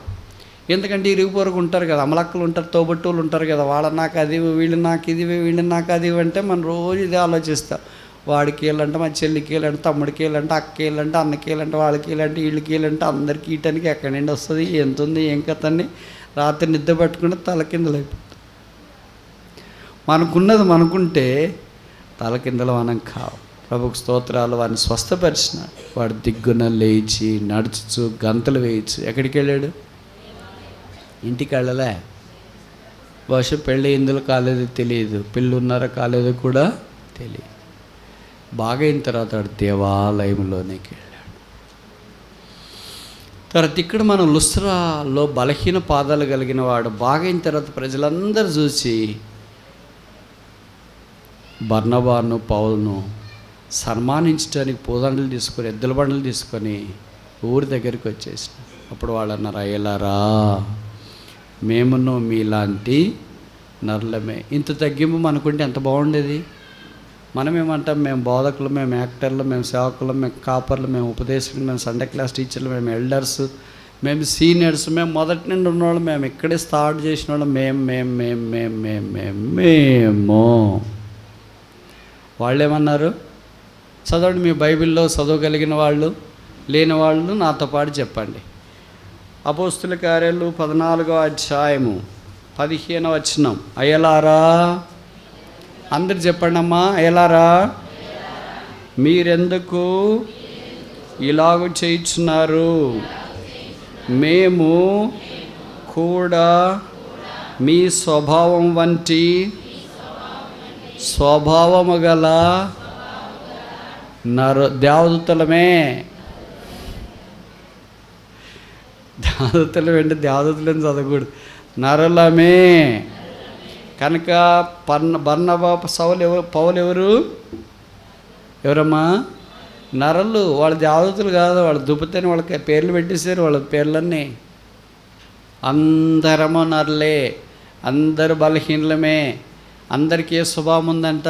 ఎందుకంటే ఇరుగు పొరుగు ఉంటారు కదా, అమలక్కలు ఉంటారు, తోబుట్టువులు ఉంటారు కదా. వాళ్ళ నాకు అది, వీళ్ళు నాకు ఇది, వీళ్ళు నాకు అది అంటే మనం రోజు ఇదే ఆలోచిస్తాం. వాడికి వీళ్ళంటే, మా చెల్లికి వీళ్ళంటే, తమ్ముడికి వీళ్ళంటే, అక్కకి వీళ్ళంటే, అన్నకి వీళ్ళంటే, వాళ్ళకి వీళ్ళంటే, వీళ్ళకి వీళ్ళంటే, అందరికీ ఈయటానికి ఎక్కడి నుండి వస్తుంది, ఎంత ఉంది, ఏం కథని రాత్రి నిద్ర పట్టుకుంటే తలకిందులు అయిపోతాం. మనకున్నది మనకుంటే తలకిందులు మనం కావు. ప్రభుకు స్తోత్రాలు. వాడిని స్వస్థపరిచినాడు. వాడు దిగ్గున లేచి నడుచుచు గంతలు వేయచ్చు. ఎక్కడికి వెళ్ళాడు? ఇంటికి వెళ్ళలే. బహుశా పెళ్ళి ఎందులో కాలేదో తెలియదు, పిల్లలు ఉన్నారో కాలేదో కూడా తెలియదు. బాగా అయిన తర్వాత వాడు దేవాలయంలోనికి వెళ్ళాడు. తర్వాత ఇక్కడ మనం లుస్త్రాలో బలహీన పాదాలు కలిగిన వాడు బాగైన తర్వాత ప్రజలందరూ చూసి బర్నబాను పౌలును సన్మానించడానికి పూదండలు తీసుకొని ఎద్దుల బండలు తీసుకొని ఊరి దగ్గరికి వచ్చేసిన. అప్పుడు వాళ్ళు అన్నారు, అయ్యలారా మేమును మీలాంటి నరులమే. ఇంత తగ్గింపు మనకుంటే ఎంత బాగుండేది. మనం ఏమంటాం, మేము బోధకులు, మేము యాక్టర్లు, మేము సేవకులు, మేము కాపర్లు, మేము ఉపదేశకులు, మేము సండే క్లాస్ టీచర్లు, మేము ఎల్డర్స్, మేము సీనియర్స్, మేము మొదటి నుండి ఉన్నవాళ్ళు, మేము ఇక్కడే స్టార్ట్ చేసిన వాళ్ళు, మేము వాళ్ళు ఏమన్నారు? చదవండి మీ బైబిల్లో చదవగలిగిన వాళ్ళు, లేని వాళ్ళు నాతో పాటు చెప్పండి. అపోస్తుల కార్యాలు 14వ అధ్యాయము 15వ వచనం. అయ్యలారా, అందరు చెప్పండి అమ్మా, అయ్యలారా మీరెందుకు ఇలాగ చేయుచున్నారు? మేము కూడా మీ స్వభావం వంటి స్వభావము గల దేవదూతలమే. దేవదూతలు అంటే దేవదూతలని చదవకూడదు, నరులమే. కనుక బర్నబా పౌలు ఎవరమ్మా? నరులు. వాళ్ళ దేవదూతలు కాదు, వాళ్ళు దుబ్బతని వాళ్ళకి పేర్లు పెట్టేశారు. వాళ్ళ పేర్లన్నీ అందరము నరులే, అందరు బలహీనలమే. అందరికీ ఏ స్వభావం ఉందంట?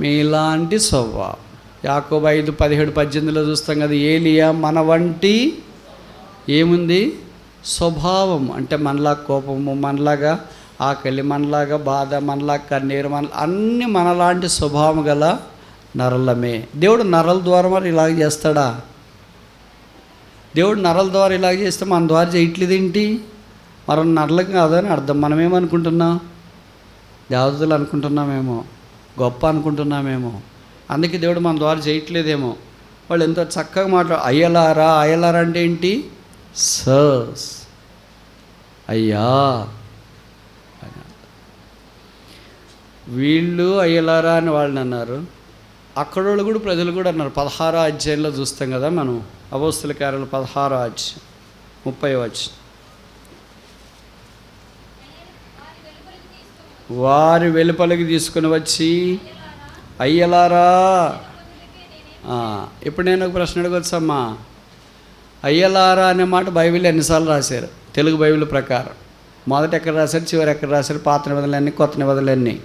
మీలాంటి స్వభావం. యాకోబు 5:17-18 చూస్తాం కదా, ఏలియా మన వంటి ఏముంది? స్వభావం. అంటే మనలా కోపము, మనలాగా ఆకలి, మనలాగా బాధ, మనలాగా కన్నీరు, అన్నీ మనలాంటి స్వభావం గల నరులమే. దేవుడు నరుల ద్వారా మరి ఇలాగ చేస్తాడా? దేవుడు నరుల ద్వారా ఇలాగ చేస్తే మన ద్వారా చేయట్లేదు ఏంటి? మనం నరులకు కాదని అర్థం. మనమేమనుకుంటున్నాం? దేవతలు అనుకుంటున్నామేమో, గొప్ప అనుకుంటున్నామేమో. అందుకే దేవుడు మన ద్వారా చేయట్లేదేమో. వాళ్ళు ఎంతో చక్కగా అయ్యలారా. అయ్యలారా అంటే ఏంటి? సర్స్, అయ్యా. వీళ్ళు అయ్యలారా అని వాళ్ళని అన్నారు. అక్కడోళ్ళు కూడా, ప్రజలు కూడా అన్నారు. 16వ అధ్యాయంలో చూస్తాం కదా మనం, అపోస్తుల కార్యాలు 16వ అధ్యాయం 30వ వచనం. వారి వెలుపలికి తీసుకుని వచ్చి అయ్యలారా. ఇప్పుడు నేను ఒక ప్రశ్న అడగొచ్చమ్మా. అయ్యలారా అనే మాట బైబిల్ ఎన్నిసార్లు రాశారు? తెలుగు బైబిల్ ప్రకారం మొదట ఎక్కడ రాశారు, చివరి ఎక్కడ రాశారు? పాత నిబంధనలన్నీ, కొత్త నిబంధనలన్నీ.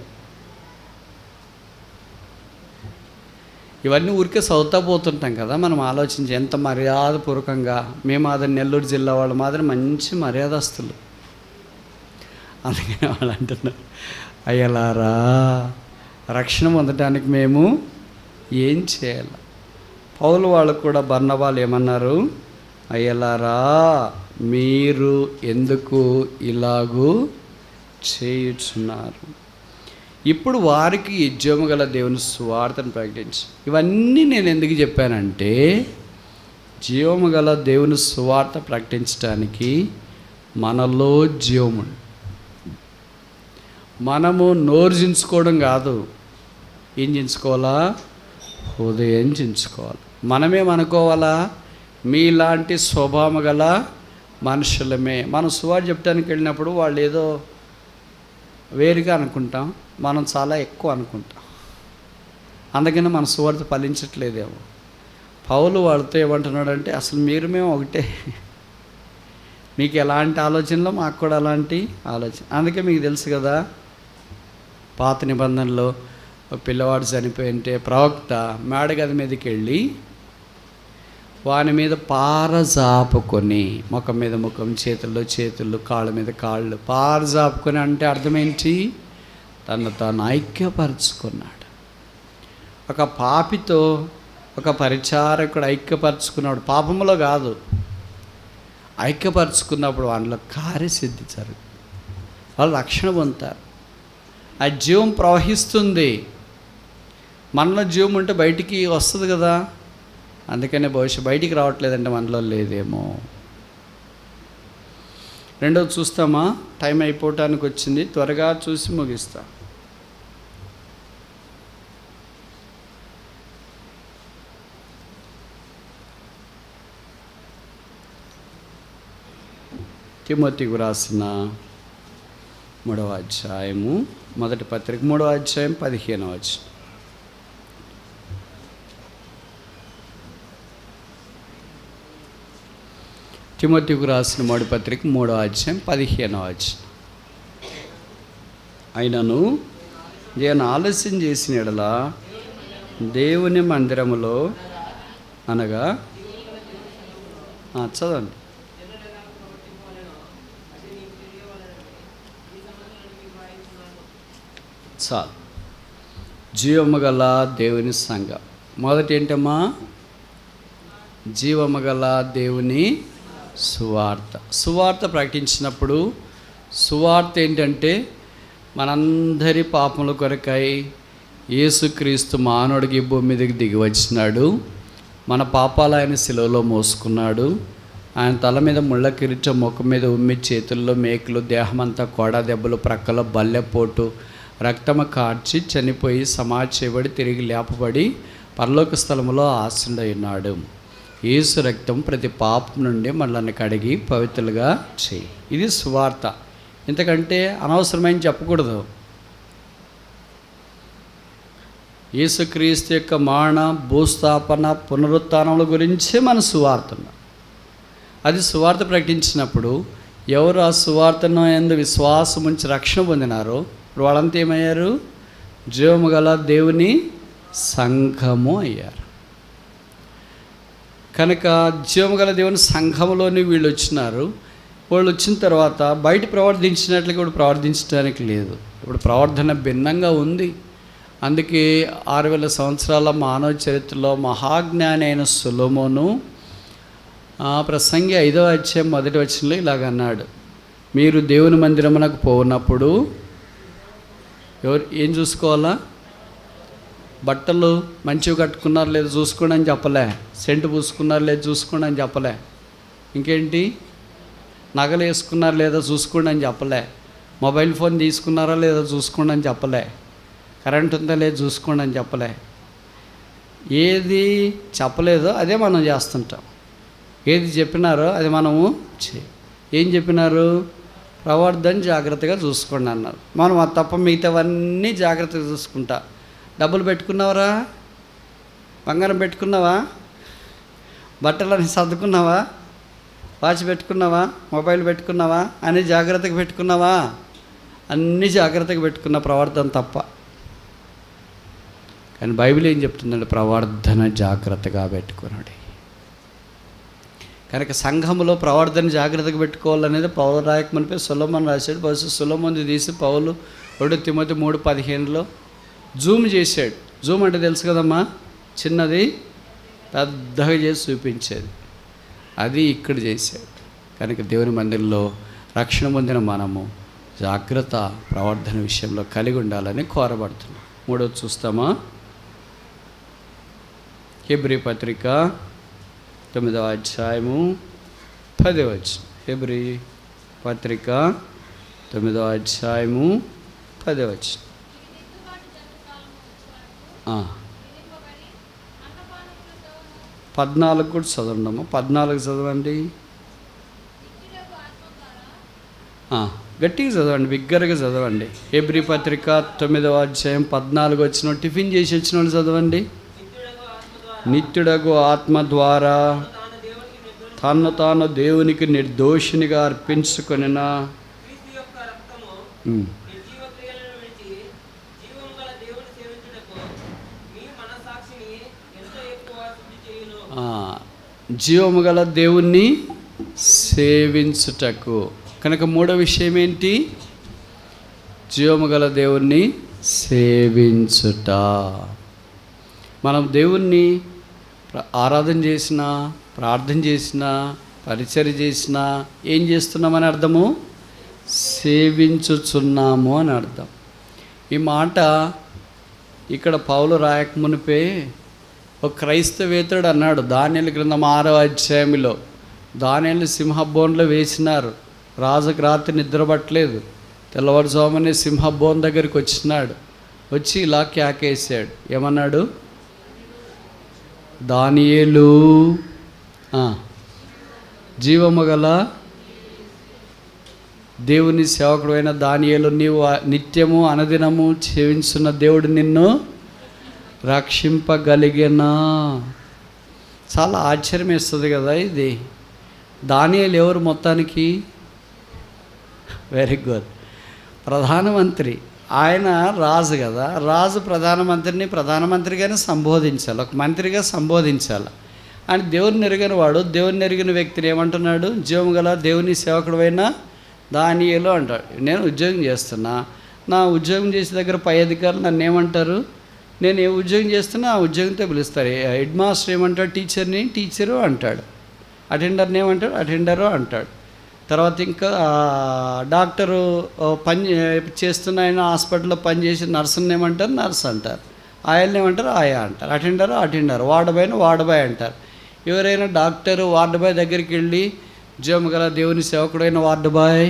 ఇవన్నీ ఊరికే చదువుతా పోతుంటాం కదా. మనం ఆలోచించి ఎంత మర్యాదపూర్వకంగా, మేము అది నెల్లూరు జిల్లా వాళ్ళు మాత్రం మంచి మర్యాదస్తులు. అందుకని వాళ్ళు అంటున్నారు, అయ్యలారా రక్షణ పొందడానికి మేము ఏం చేయాలి? పౌలు వాళ్ళు కూడా బర్నబాలు ఏమన్నారు? అయ్యలారా మీరు ఎందుకు ఇలాగూ చేయుచున్నారు? ఇప్పుడు వారికి జీవము గల దేవుని సువార్తను ప్రకటించి. ఇవన్నీ నేను ఎందుకు చెప్పానంటే, జీవము గల దేవుని సువార్త ప్రకటించడానికి మనలో జీవము. మనము నోరు చించుకోవడం కాదు, ఏం చించుకోవాలా? హృదయం చించుకోవాలి. మనమేమనుకోవాలా? మీలాంటి స్వభావం గల మనుషులమే. మనం సువార్త చెప్పడానికి వెళ్ళినప్పుడు వాళ్ళు ఏదో వేరుగా అనుకుంటాం, మనం చాలా ఎక్కువ అనుకుంటాం. అందుకని మన సువార్త ఫలించట్లేదేమో. పౌలు వాళ్ళతో ఏమంటున్నాడంటే, అసలు మేము ఒకటే. మీకు ఎలాంటి ఆలోచనలో మాకు కూడా అలాంటి ఆలోచన. అందుకే మీకు తెలుసు కదా, పాత నిబంధనలో పిల్లవాడు చనిపోయింటే ప్రవక్త మేడగది మీదకి వెళ్ళి వాని మీద పారజాపుకొని, ముఖం మీద ముఖం, చేతుల్లో చేతులు, కాళ్ళ మీద కాళ్ళు, పారజాపుకొని అంటే అర్థమేంటి? తను తాను ఐక్యపరుచుకున్నాడు. ఒక పాపితో ఒక పరిచారకుడు ఐక్యపరుచుకున్నాడు. పాపంలో కాదు, ఐక్యపరుచుకున్నప్పుడు వాళ్ళలో కార్యసిద్ధి జరుగుతుంది. వాళ్ళు రక్షణ పొందుతారు. ఆ జీవం ప్రవహిస్తుంది. మనలో జీవం ఉంటే బయటికి వస్తుంది కదా. అందుకనే భవిష్యత్తు బయటికి రావట్లేదంటే మనలో లేదేమో. రెండోది చూస్తామా? టైం అయిపోవటానికి వచ్చింది, త్వరగా చూసి ముగిస్తా. తిమోతికి రాసిన 3వ అధ్యాయము, మొదటి పత్రిక 3వ అధ్యాయం 15వ వచనం. తిమోతికి రాసిన మొదటి పత్రిక 3వ అధ్యాయం 15వ వచనం. అయినను నేను ఆలస్యం చేసిన యెడల దేవుని మందిరములో అనగా చదవండి. చాలు. జీవము గల దేవుని సంఘం. మొదటి ఏంటమ్మా? జీవము గల దేవుని సువార్త. సువార్త ప్రకటించినప్పుడు సువార్త ఏంటంటే మనందరి పాపముల కొరకై యేసుక్రీస్తు మానవుడికి భూమి మీదకి దిగి వచ్చినాడు. మన పాపాలు ఆయన శిలువలో మోసుకున్నాడు. ఆయన తల మీద ముళ్ళ కిరీటం, ముఖం మీద ఉమ్మి, చేతుల్లో మేకులు, దేహమంతా కోడా దెబ్బలు, ప్రక్కలో బల్లెపోటు, రక్తము కార్చి చనిపోయి సమాధి చేయబడి తిరిగి లేపబడి పరలోక స్థలములో ఆసీనుడై ఉన్నాడు. యేసు రక్తం ప్రతి పాపం నుండి మనల్ని కడిగి పవిత్రులుగా చేయి. ఇది సువార్త. ఇంతకంటే అనవసరమైన చెప్పకూడదు. యేసుక్రీస్తు యొక్క మరణ, భూస్థాపన, పునరుత్థానముల గురించే మన సువార్త. అది సువార్త ప్రకటించినప్పుడు ఎవరు ఆ సువార్తను యందు విశ్వాసం ఉంచి రక్షణ పొందినారో ఇప్పుడు వాళ్ళంతా ఏమయ్యారు? జీవము గల దేవుని సంఘము అయ్యారు. కనుక జీవము గల దేవుని సంఘములోని వీళ్ళు వచ్చినారు. వాళ్ళు వచ్చిన తర్వాత బయట ప్రవర్తించినట్లుగా ఇప్పుడు ప్రవర్తించడానికి లేదు. ఇప్పుడు ప్రవర్తన భిన్నంగా ఉంది. అందుకే 6000 సంవత్సరాల మానవ చరిత్రలో మహాజ్ఞాని అయిన సొలొమోను ప్రసంగి 5వ అధ్యాయం 1వ వచనంలో ఇలాగన్నాడు, మీరు దేవుని మందిరమునకు పోనప్పుడు ఏం చూసుకోవాలా? బట్టలు మంచివి కట్టుకున్నారు లేదు చూసుకోండి అని చెప్పలే. సెంటు పూసుకున్నారు లేదు చూసుకోండి అని చెప్పలే. ఇంకేంటి? నగలు వేసుకున్నారు లేదా చూసుకోండి అని చెప్పలే. మొబైల్ ఫోన్ తీసుకున్నారా లేదా చూసుకోండి అని చెప్పలే. కరెంట్ ఉందా లేదు చూసుకోండి అని చెప్పలే. ఏది చెప్పలేదో అదే మనం చేస్తుంటాం. ఏది చెప్పినారో అది మనము ఏం చెప్పినారు? ప్రవర్తన జాగ్రత్తగా చూసుకోండి అన్నారు. మనం అది తప్ప మిగతావన్నీ జాగ్రత్తగా చూసుకుంటా. డబ్బులు పెట్టుకున్నావరా? బంగారం పెట్టుకున్నావా? బట్టలని సర్దుకున్నావా? వాచ్ పెట్టుకున్నావా? మొబైల్ పెట్టుకున్నావా? అన్నీ జాగ్రత్తగా పెట్టుకున్నావా? అన్నీ జాగ్రత్తగా పెట్టుకున్న ప్రవర్తన తప్ప. కానీ బైబిల్ ఏం చెప్తుందంటే ప్రవర్తన జాగ్రత్తగా పెట్టుకున్నాడు. కనుక సంఘములో ప్రవర్తన జాగ్రత్తగా పెట్టుకోవాలనేది పౌలు రాయకమనిపై సొలొమోను రాశాడు. బహుశా సొలొమోను తీసి పౌలు 2 తిమోతి 3:15లో జూమ్ చేశాడు. జూమ్ అంటే తెలుసు కదమ్మా, చిన్నది పెద్దగా చేసి చూపించేది. అది ఇక్కడ చేశాడు. కనుక దేవుని మందిరంలో రక్షణ పొందిన మనము జాగ్రత్త ప్రవర్తన విషయంలో కలిగి ఉండాలని కోరబడుతున్నాం. 3వది చూస్తామా? హెబ్రీ పత్రిక 9వ అధ్యాయము 10వ వచనం. హెబ్రీ పత్రిక 9వ అధ్యాయము 10వ వచనం. 14 కూడా చదవండమ్మా. 14 చదవండి. గట్టిగా చదవండి, బిగ్గరగా చదవండి. హెబ్రీ పత్రిక 9వ అధ్యాయం 14 వచ్చిన టిఫిన్ చేసి వచ్చిన వాళ్ళు చదవండి. నిత్యుడగు ఆత్మ ద్వారా తను తాను దేవునికి నిర్దోషినిగా అర్పించుకొనిన జీవము గల దేవుణ్ణి సేవించుటకు. కనుక 3వ విషయం ఏంటి? జీవము గల దేవుణ్ణి సేవించుట. మనం దేవుణ్ణి ఆరాధన చేసినా, ప్రార్థన చేసినా, పరిచర్య చేసినా ఏం చేస్తున్నామని అర్థము? సేవించుచున్నాము అని అర్థం. ఈ మాట ఇక్కడ పౌలు రాయకమునిపే ఒక క్రైస్తవేతరుడు అన్నాడు. దానియేలు గ్రంథం 6వ అధ్యాయంలో దానియేలు సింహబోన్లో వేసినారు. రాజుకు రాత్రి నిద్రపట్టలేదు. తెల్లవారుజామునే సింహబోన్ దగ్గరికి వచ్చినాడు. వచ్చి ఇలా కేకేశాడు. ఏమన్నాడు? దానియేలు జీవము గల దేవుని సేవకుడైన దానియేలు, నీవు నిత్యము అనుదినము సేవించున్న దేవుడు నిన్ను రక్షింపగలిగేనా. చాలా ఆశ్చర్యం వేస్తుంది కదా ఇది. దానియేలు ఎవరు మొత్తానికి? వెరీ గుడ్, ప్రధానమంత్రి. ఆయన రాజు కదా, రాజు ప్రధానమంత్రిగానే సంబోధించాలి, ఒక మంత్రిగా సంబోధించాలి. ఆయన దేవుని ఎరిగిన వాడు. దేవుని ఎరిగిన వ్యక్తిని ఏమంటున్నాడు? జీవము గల దేవుని సేవకుడైన దానియేలు అంటాడు. నేను ఉద్యోగం చేస్తున్నా, నా ఉద్యోగం చేసే దగ్గర పై అధికారులు నన్ను ఏమంటారు? నేను ఏ ఉద్యోగం చేస్తున్నా ఆ ఉద్యోగంతో పిలుస్తారు. హెడ్ మాస్టర్ ఏమంటాడు? టీచర్ని టీచరు అంటాడు. అటెండర్ని ఏమంటాడు? అటెండరు అంటాడు. తర్వాత ఇంకా డాక్టరు పని చేస్తున్న ఆయన హాస్పిటల్లో పనిచేసి నర్సుని ఏమంటారు? నర్స్ అంటారు. ఆయల్ని ఏమంటారు? ఆయా అంటారు. అటెండరు, వార్డ్ బాయ్ అంటారు. ఎవరైనా డాక్టరు వార్డ్ బాయ్ దగ్గరికి వెళ్ళి, జీవము గల దేవుని సేవకుడైన వార్డ్ బాయ్,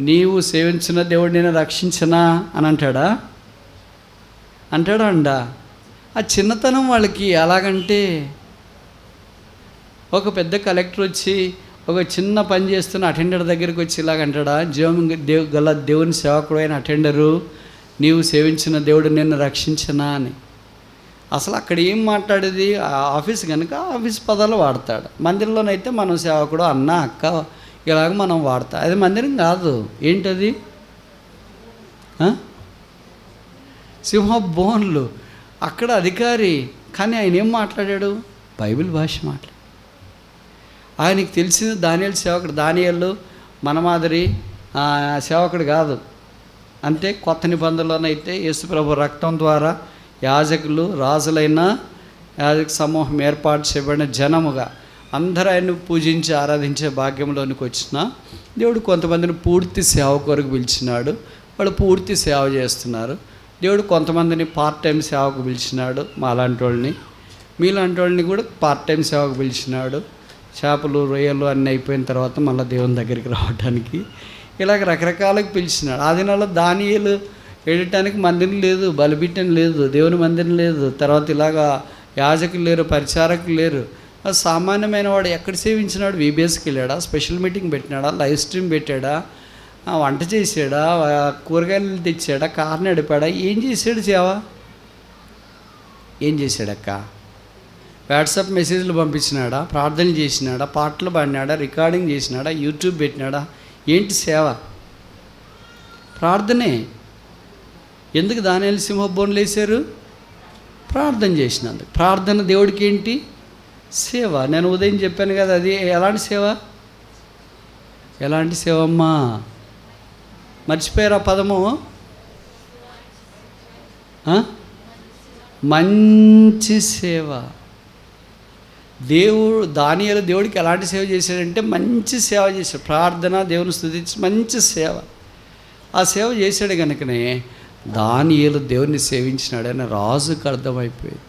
నీవు సేవించిన దేవుడు నేను రక్షించనా అని అంటాడా? అంటాడా? ఆ చిన్నతనం వాళ్ళకి ఎలాగంటే, ఒక పెద్ద కలెక్టర్ వచ్చి ఒక చిన్న పని చేస్తున్న అటెండర్ దగ్గరికి వచ్చి ఇలాగంటాడా? జీవం గల దేవుని సేవకుడైన అటెండరు, నీవు సేవించిన దేవుడు నిన్ను రక్షించనా అని. అసలు అక్కడ ఏం మాట్లాడేది? ఆఫీస్ కనుక ఆఫీస్ పదాలు వాడతాడు. మందిరంలోనైతే మనం సేవకుడు, అన్న, అక్క ఇలాగ మనం వాడతాం. అది మందిరం కాదు. ఏంటది? సింహ బోన్లు. అక్కడ అధికారి, కానీ ఆయన ఏం మాట్లాడాడు? బైబిల్ భాష మాట్లాడు. ఆయనకి తెలిసింది దానియేలు సేవకుడు. దానియేలు మన మాదిరి సేవకుడు కాదు. అంటే కొత్త నిబంధనలోనైతే యేసుప్రభు రక్తం ద్వారా యాజకులు, రాజులైన యాజక సమూహం ఏర్పాటు చేయబడిన జనముగా అందరూ ఆయన్ని పూజించి ఆరాధించే భాగ్యంలోనికి వచ్చిన దేవుడు కొంతమందిని పూర్తి సేవ కొరకు పిలిచినాడు. వాళ్ళు పూర్తి సేవ చేస్తున్నారు. దేవుడు కొంతమందిని పార్ట్ టైం సేవకు పిలిచినాడు. మాలాంటి వాళ్ళని, మీలాంటి వాళ్ళని కూడా పార్ట్ టైం సేవకు పిలిచినాడు. చేపలు, రొయ్యలు అన్నీ అయిపోయిన తర్వాత మళ్ళీ దేవుని దగ్గరికి రావడానికి ఇలాగ రకరకాలకు పిలిచినాడు. ఆ దినాల్లో దానియేలు వెళ్ళటానికి మందిరం లేదు, బలిపీఠం లేదు, దేవుని మందిరం లేదు. తర్వాత ఇలాగా యాజకులు లేరు, పరిచారకులు లేరు. సామాన్యమైన వాడు ఎక్కడ సేవించినాడు? వీబీఎస్కి వెళ్ళాడా? స్పెషల్ మీటింగ్ పెట్టినాడా? లైవ్ స్ట్రీమ్ పెట్టాడా? వంట చేసాడా? కూరగాయలు తెచ్చాడా? కారు నడిపాడా? ఏం చేశాడు? సేవ ఏం చేశాడక్క? వాట్సాప్ మెసేజ్లు పంపించినాడా? ప్రార్థనలు చేసినాడా? పాటలు పాడినాడా? రికార్డింగ్ చేసినాడా? యూట్యూబ్ పెట్టినాడా? ఏంటి సేవ? ప్రార్థనే. ఎందుకు దానియేలు సింహబోన్లు వేశారు? ప్రార్థన చేసినందుకు. ప్రార్థన దేవుడికి ఏంటి? సేవ. నేను ఉదయం చెప్పాను కదా, అది ఎలాంటి సేవ? ఎలాంటి సేవ అమ్మా? మర్చిపోయారా పదము? మంచి సేవ. దానియేలు దేవుడికి ఎలాంటి సేవ చేశాడంటే మంచి సేవ చేశాడు. ప్రార్థన, దేవుని స్తుతించి మంచి సేవ. ఆ సేవ చేశాడు కనుకనే దానియేలు దేవుని సేవించినాడని రాజుకు అర్థమైపోయింది.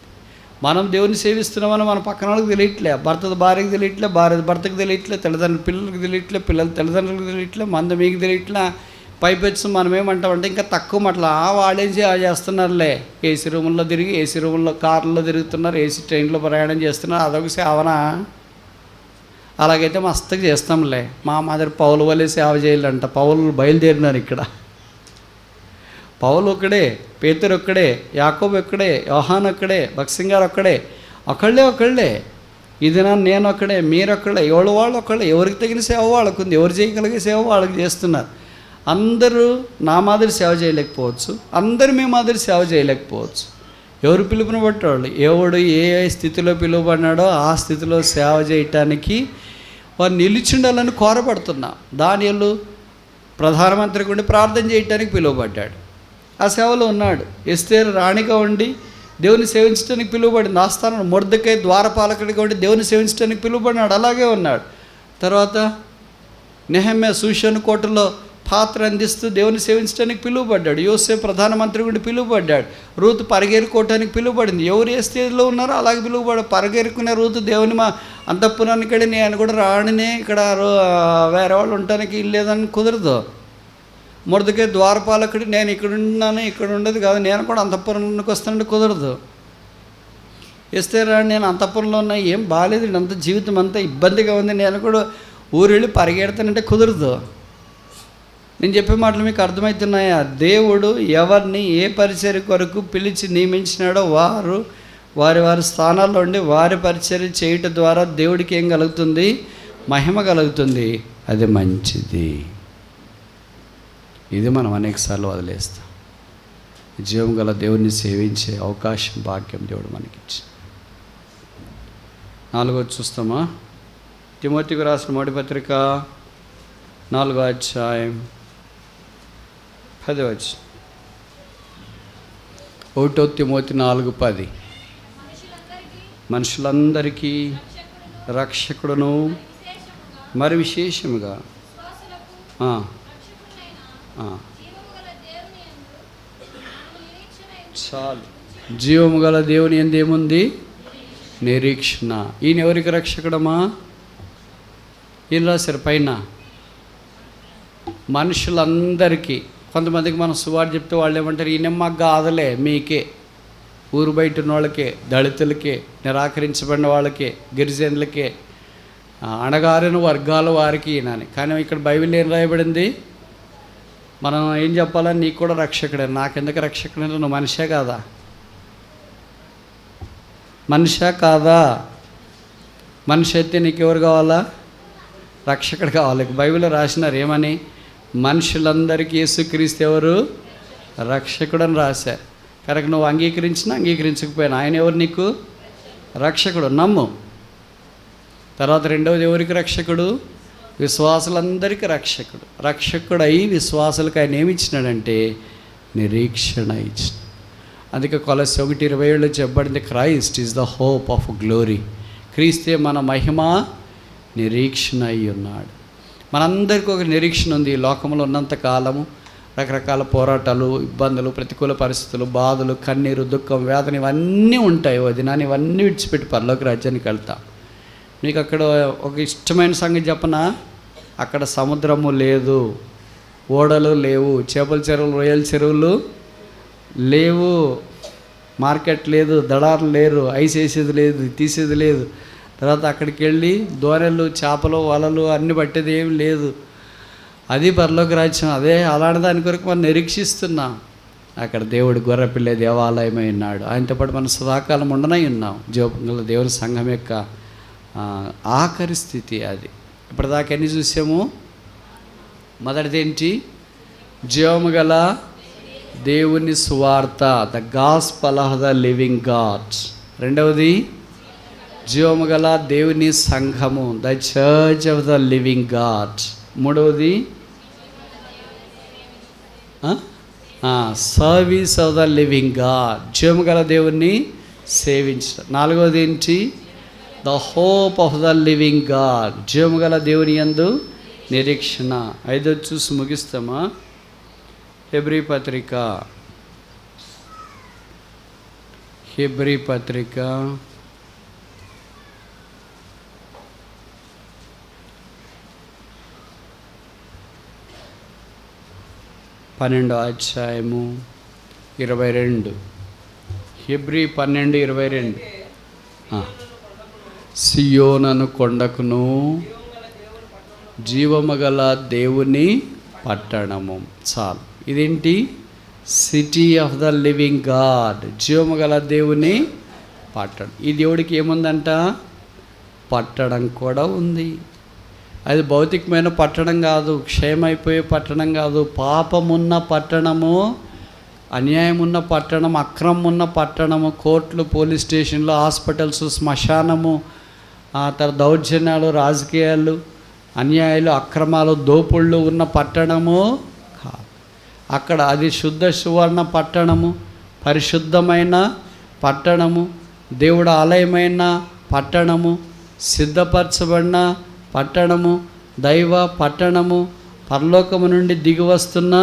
మనం దేవుని సేవిస్తున్నామని మన పక్కన వాళ్ళకి తెలియట్లే, భర్త భార్యకి తెలియట్లే, భార్య భర్తకు తెలియట్లే, తల్లిదండ్రులు పిల్లలకు తెలియట్లే, పిల్లలు తల్లిదండ్రులకు తెలియట్లే, మంద మీకు తెలియట్లే. పైపెచ్చు మనం ఏమంటామంటే ఇంకా తక్కువ మాటలు, వాళ్ళేం చేస్తున్నారులే, ఏసీ రూముల్లో తిరిగి, ఏసీ రూముల్లో కార్లలో తిరుగుతున్నారు, ఏసీ ట్రైన్లో ప్రయాణం చేస్తున్నారు, అదొక సేవనా? అలాగైతే మస్తుగా చేస్తాంలే. మా మాదిరి పౌలు వల్లే సేవ చేయాలంట. పౌలు బయలుదేరినారు ఇక్కడ. పౌలు ఒక్కడే, పేతురు ఒక్కడే, యాకోబు ఒక్కడే, యోహాన్ ఒక్కడే, భక్సింగారు ఒక్కడే, ఒకళ్ళే. ఇది నేను ఒక్కడే, మీరొక్కడే, వాళ్ళు ఒక్కడే. ఎవరికి తగిన సేవ వాళ్ళకు ఉంది, ఎవరు చేయగలిగే సేవ వాళ్ళకి చేస్తున్నారు. అందరూ నా మాదిరి సేవ చేయలేకపోవచ్చు, అందరూ మీ మాదిరి సేవ చేయలేకపోవచ్చు. ఎవరు పిలుపుని బట్టేవాళ్ళు, ఎవడు ఏ స్థితిలో పిలువబడినాడో ఆ స్థితిలో సేవ చేయటానికి వారు నిలిచిండాలని కోరబడుతున్నా. దానియేలు ప్రధానమంత్రికి ఉండి ప్రార్థన చేయటానికి పిలువబడ్డాడు, ఆ సేవలో ఉన్నాడు. ఎస్తేరు రాణిగా ఉండి దేవుని సేవించడానికి పిలువబడింది. ఆస్థానం మొర్దెకై ద్వారపాలకుడిగా ఉండి దేవుని సేవించడానికి పిలువబడినాడు, అలాగే ఉన్నాడు. తర్వాత నెహెమ్యా షూషను కోటలో పాత్ర అందిస్తూ దేవుని సేవించడానికి పిలువబడ్డాడు. యోసేపు ప్రధానమంత్రి గుండి పిలువబడ్డాడు. రూతు పరిగెరుకోవటానికి పిలువబడింది. ఎవరు ఏ స్థితిలో ఉన్నారో అలాగే పిలువబడ్డాడు. పరిగెరుకునే రూతు దేవుని మా అంతఃపురానికి వెళ్ళి నేను కూడా రాణినే, ఇక్కడ వేరే వాళ్ళు ఉండటానికి ఇల్లేదని కుదరదు. మొర్దెకై ద్వారపాలకుడు, నేను ఇక్కడ ఉన్నాను, ఇక్కడ ఉండదు కాదు, నేను కూడా అంతఃపురంలోకి వస్తానంటే కుదరదు. ఎస్తేరు రాణి, నేను అంతఃపురంలో ఉన్నా, ఏం బాగాలేదు, అంత జీవితం అంతా ఇబ్బందిగా ఉంది, నేను కూడా ఊరు వెళ్ళి పరిగెడతానంటే కుదరదు. నేను చెప్పే మాటలు మీకు అర్థమవుతున్నాయా? దేవుడు ఎవరిని ఏ పరిచర్య కొరకు పిలిచి నియమించినాడో వారి స్థానాల్లో ఉండి వారి పరిచర్య చేయటం ద్వారా దేవుడికి ఏం కలుగుతుంది? మహిమ కలుగుతుంది. అది మంచిది. ఇది మనం అనేకసార్లు వదిలేస్తాం. జీవం గల దేవుడిని సేవించే అవకాశం, భాగ్యం దేవుడు మనకిచ్చి. 4 చూస్తామా? తిమోతికి రాసిన మొదటి పత్రిక 4వ అధ్యాయం 10వ వచనం. 1 తిమోతి 4:10. మనుషులందరికీ రక్షకుడును మరి విశేషముగా చాలు జీవము గల దేవుని యందు ఏముంది? నిరీక్షణ. ఈయన ఎవరికి రక్షకుడమా? ఈయన రాశారు పైన మనుషులందరికీ. కొంతమందికి మనం సువార్త చెప్తే వాళ్ళు ఏమంటారు? ఈయన మాకు కాదులే, మీకే, ఊరు బయట ఉన్న వాళ్ళకే, దళితులకే, నిరాకరించబడిన వాళ్ళకే, గిరిజనులకే, అణగారిన వర్గాల వారికి ఈయనని. కానీ ఇక్కడ బైబిల్ ఏం రాయబడింది? మనం ఏం చెప్పాలని? నీకు కూడా రక్షకుడే. నాకెందుకు రక్షకుడే? నువ్వు మనిషే కాదా? మనిషా కాదా? మనిషి అయితే నీకు ఎవరు కావాలా? రక్షకుడు కావాలి. బైబిల్లో రాసినారు ఏమని? మనుషులందరికీ యేసుక్రీస్తు ఎవరు? రక్షకుడు అని రాశారు. కరెక్ట్. నువ్వు అంగీకరించినా అంగీకరించకపోయినా ఆయన ఎవరు నీకు? రక్షకుడు. నమ్ము. తర్వాత రెండవది ఎవరికి రక్షకుడు? విశ్వాసులందరికీ రక్షకుడు. రక్షకుడై విశ్వాసులకు ఆయన ఏమి ఇచ్చినాడంటే నిరీక్షణ ఇచ్చిన. అందుకే కొలస్సీ 1:27 చెప్పబడింది, Christ is the hope of glory. క్రీస్తే మన మహిమ నిరీక్షణ అయి ఉన్నాడు. మనందరికీ ఒక నిరీక్షణ ఉంది. ఈ లోకంలో ఉన్నంత కాలము రకరకాల పోరాటాలు, ఇబ్బందులు, ప్రతికూల పరిస్థితులు, బాధలు, కన్నీరు, దుఃఖం, వేదన ఇవన్నీ ఉంటాయి. వదినాన్ని ఇవన్నీ విడిచిపెట్టి పరలోక రాజ్యానికి వెళ్తాం. మీకు అక్కడ ఒక ఇష్టమైన సంగతి చెప్పనా? అక్కడ సముద్రము లేదు, ఓడలు లేవు, చేపల చెరువులు, రొయ్యల చెరువులు లేవు, మార్కెట్ లేదు, దళారులు లేరు, ఐస్ వేసేది లేదు, తీసేది లేదు. తర్వాత అక్కడికి వెళ్ళి దోరెలు, చేపలు, వలలు అన్నీ పట్టేది ఏమి లేదు. అది పరలోక రాజ్యం. అదే అలాంటి దాని కొరకు మనం నిరీక్షిస్తున్నాం. అక్కడ దేవుడు గొర్రెపిల్ల దేవాలయమై ఉన్నాడు. ఆయనతో పాటు మనం సదాకాలం ఉండనై ఉన్నాం. జీవగల దేవుని సంఘం యొక్క ఆఖరి స్థితి అది. ఇప్పటిదాకా ఎన్ని చూసాము? మొదటిది ఏంటి? జీవము గల దేవుని సువార్త, the gospel of the living God. రెండవది జీవము గల దేవుని సంఘము, the church of the living God. మూడవది service of the living God, జీవము గల దేవుణ్ణి సేవించడం. నాలుగవది ఏంటి? The hope of the living God, జీవము గల దేవుని యందు నిరీక్షణ. 5 చూసి ముగిస్తామా? హెబ్రీ పత్రిక 12వ అధ్యాయము 22. హెబ్రీ 12:22. సియోనను కొండకును జీవము గల దేవుని పట్టణము. చాలు. ఇదేంటి? City of the living God, జీవము గల దేవుని పట్టణం. ఈ దేవుడికి ఏముందంట? పట్టణం కూడా ఉంది. అది భౌతికమైన పట్టణం కాదు, క్షయమైపోయే పట్టణం కాదు, పాపమున్న పట్టణము, అన్యాయం ఉన్న పట్టణం, అక్రమం ఉన్న పట్టణము, కోర్టులు, పోలీస్ స్టేషన్లు, హాస్పిటల్స్, శ్మశానము, తర్వాత దౌర్జన్యాలు, రాజకీయాలు, అన్యాయాలు, అక్రమాలు, దోపుళ్ళు ఉన్న పట్టణము కాదు. అక్కడ అది శుద్ధ సువర్ణ పట్టణము, పరిశుద్ధమైన పట్టణము, దేవుడు ఆలయమైన పట్టణము, సిద్ధపరచబడిన పట్టణము, దైవ పట్టణము, పరలోకము నుండి దిగి వస్తున్న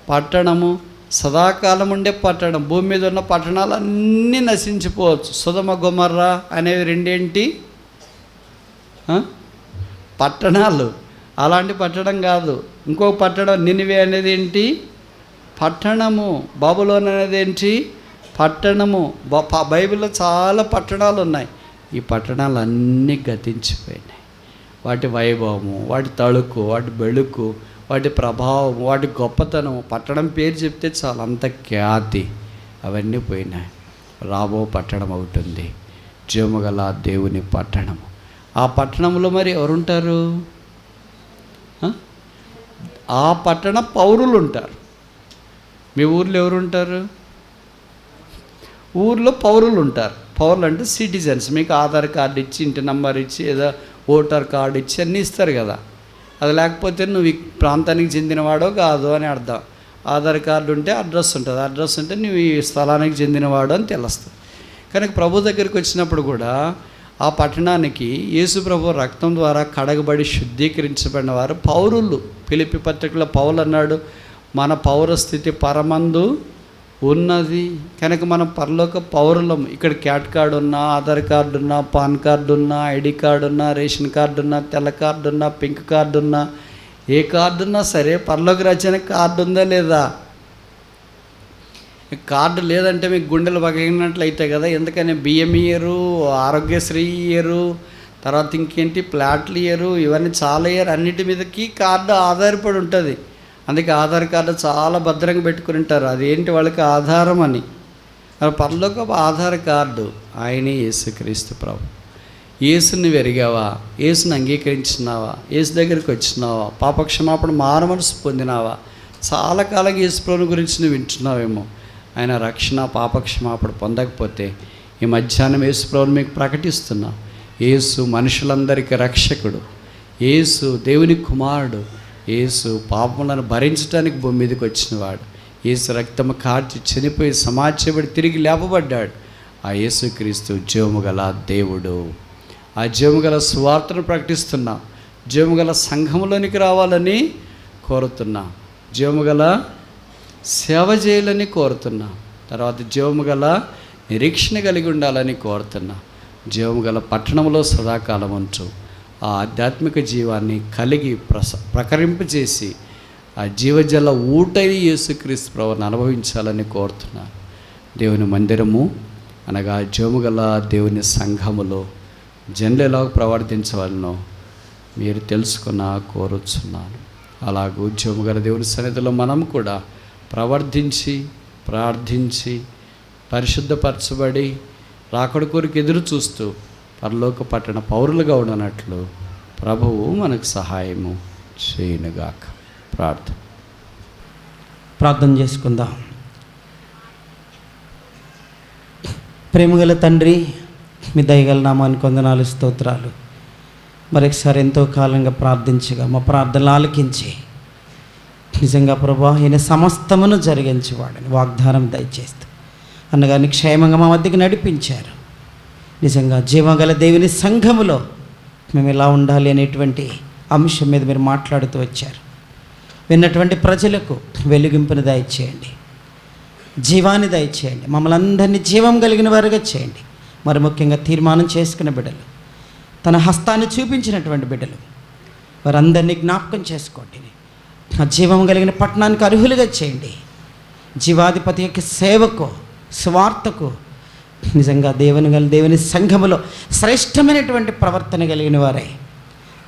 పట్టణము, సదాకాలం ఉండే పట్టణం. భూమి మీద ఉన్న పట్టణాలన్నీ నశించిపోవచ్చు. సొదొమ గొమొర్రా అనేవి రెండేంటి? పట్టణాలు. అలాంటి పట్టణం కాదు. ఇంకొక పట్టణం నినివే అనేది ఏంటి? పట్టణము. బబులోన్ అనేది ఏంటి? పట్టణము. బైబిల్లో చాలా పట్టణాలు ఉన్నాయి. ఈ పట్టణాలు అన్నీ గతించిపోయినాయి. వాటి వైభవము, వాటి తళుకు, వాటి బెళుకు, వాటి ప్రభావం, వాటి గొప్పతనం, పట్టణం పేరు చెప్తే చాలా అంత ఖ్యాతి అవన్నీ పోయినాయి. రాబో పట్టణం అవుతుంది, జీవముగల దేవుని పట్టణం. ఆ పట్టణంలో మరి ఎవరుంటారు? ఆ పట్టణ పౌరులు ఉంటారు. మీ ఊర్లో ఎవరుంటారు? ఊర్లో పౌరులు ఉంటారు. పౌరులు అంటే సిటిజన్స్. మీకు ఆధార్ కార్డు ఇచ్చి, ఇంటి నెంబర్ ఇచ్చి, ఏదో ఓటర్ కార్డు ఇచ్చి అన్నీ ఇస్తారు కదా. అది లేకపోతే నువ్వు ఈ ప్రాంతానికి చెందినవాడో కాదు అని అర్థం. ఆధార్ కార్డు ఉంటే అడ్రస్ ఉంటుంది, అడ్రస్ ఉంటే నువ్వు ఈ స్థలానికి చెందినవాడు అని తెలుస్తుంది. కనుక ప్రభు దగ్గరికి వచ్చినప్పుడు కూడా ఆ పట్టణానికి యేసు ప్రభు రక్తం ద్వారా కడగబడి శుద్ధీకరించబడిన వారు పౌరులు. ఫిలిప్పీ పత్రికలో పౌలు అన్నాడు, మన పౌరస్థితి పరమందు ఉన్నది. కనుక మనం పరలోక పౌరులం. ఇక్కడ క్యాట్ కార్డు ఉన్నా, ఆధార్ కార్డు ఉన్నా, పాన్ కార్డు ఉన్నా, ఐడి కార్డు ఉన్నా, రేషన్ కార్డు ఉన్నా, తెల్ల కార్డు ఉన్నా, పింక్ కార్డు ఉన్నా, ఏ కార్డు ఉన్నా సరే పరలోక రాజ్యానికి కార్డు ఉందా లేదా? కార్డు లేదంటే మీకు గుండెలు పగిలినట్లు అవుతాయి కదా. ఎందుకని బియ్యం ఇయ్యరు, ఆరోగ్యశ్రీ ఇయ్యరు, తర్వాత ఇంకేంటి ప్లాట్లు ఇయ్యరు, ఇవన్నీ చాలా ఇయ్యరు. అన్నిటి మీదకి కార్డు ఆధారపడి ఉంటుంది. అందుకే ఆధార్ కార్డు చాలా భద్రంగా పెట్టుకుని ఉంటారు. అదేంటి వాళ్ళకి ఆధారం అని. పరలోక ఆధార్ కార్డు ఆయనే యేసుక్రీస్తు ప్రభు. యేసుని వెరిగావా? యేసుని అంగీకరించినావా? యేసు దగ్గరికి వచ్చినావా? పాపక్షమాపణ మారుమనసు పొందినావా? చాలా కాలంగా యేసు ప్రభుని గురించి నువ్వు వింటున్నావేమో. ఆయన రక్షణ పాపక్షమాపణ పొందకపోతే ఈ మధ్యాహ్నం యేసు ప్రభుని మీకు ప్రకటిస్తున్నా. యేసు మనుషులందరికీ రక్షకుడు, యేసు దేవుని కుమారుడు, యేసు పాపములను భరించడానికి భూమి మీదకి వచ్చినవాడు, యేసు రక్తము కార్చి చనిపోయి సమాజపడి తిరిగి లేపబడ్డాడు. ఆ యేసుక్రీస్తు జీవముగల దేవుడు. ఆ జీవముగల సువార్తను ప్రకటిస్తున్నా. జీవముగల సంఘములోనికి రావాలని కోరుతున్నా. జీవముగల సేవ చేయాలని కోరుతున్నా. తర్వాత జీవముగల నిరీక్షణ కలిగి ఉండాలని కోరుతున్నా. జీవముగల పట్టణంలో సదాకాలం ఉంచు. ఆ ఆధ్యాత్మిక జీవాన్ని కలిగి ప్రకరింపజేసి ఆ జీవజల ఊటైన యేసుక్రీస్తు ప్రభువుని అనుభవించాలని కోరుతున్నాను. దేవుని మందిరము అనగా జీవముగల దేవుని సంఘములో జనులు ఎలా ప్రవర్తించవలనో మీరు తెలుసుకున్న కోరుచున్నాను. అలాగూ జీవముగల దేవుని సన్నిధిలో మనం కూడా ప్రవర్తించి ప్రార్థించి పరిశుద్ధపరచబడి రాకడ కొరకు ఎదురు చూస్తూ పరలోక పట్టణ పౌరులుగా ఉండనట్లు ప్రభువు మనకు సహాయము చేయనుగాక. ప్రార్థన చేసుకుందాం. ప్రేమగల తండ్రి, మీ దయగల నామానికి వందనాలు, స్తోత్రాలు. మరొకసారి ఎంతో కాలంగా ప్రార్థించగా మా ప్రార్థనలు ఆలకించి నిజంగా ప్రభా ఈయన సమస్తమును జరిగించేవాడని వాగ్దానం దయచేస్తూ అన్నగారిని క్షేమంగా మా మధ్యకి నడిపించారు. నిజంగా జీవగల దేవుని సంఘములో మేము ఎలా ఉండాలి అనేటువంటి అంశం మీద మీరు మాట్లాడుతూ వచ్చారు. విన్నటువంటి ప్రజలకు వెలుగింపుని దయచేయండి, జీవాన్ని దయచేయండి, మమ్మల్ని అందరినీ జీవం కలిగిన వారుగా చేయండి. మరి ముఖ్యంగా తీర్మానం చేసుకున్న బిడ్డలు, తన హస్తాన్ని చూపించినటువంటి బిడ్డలు, వారందరినీ జ్ఞాపకం చేసుకోండి. ఆ జీవం కలిగిన పట్టణానికి అర్హులుగా చేయండి. జీవాధిపతి యొక్క సేవకు, స్వార్థకు నిజంగా దేవుని సంఘములో శ్రేష్టమైనటువంటి ప్రవర్తన కలిగిన వారై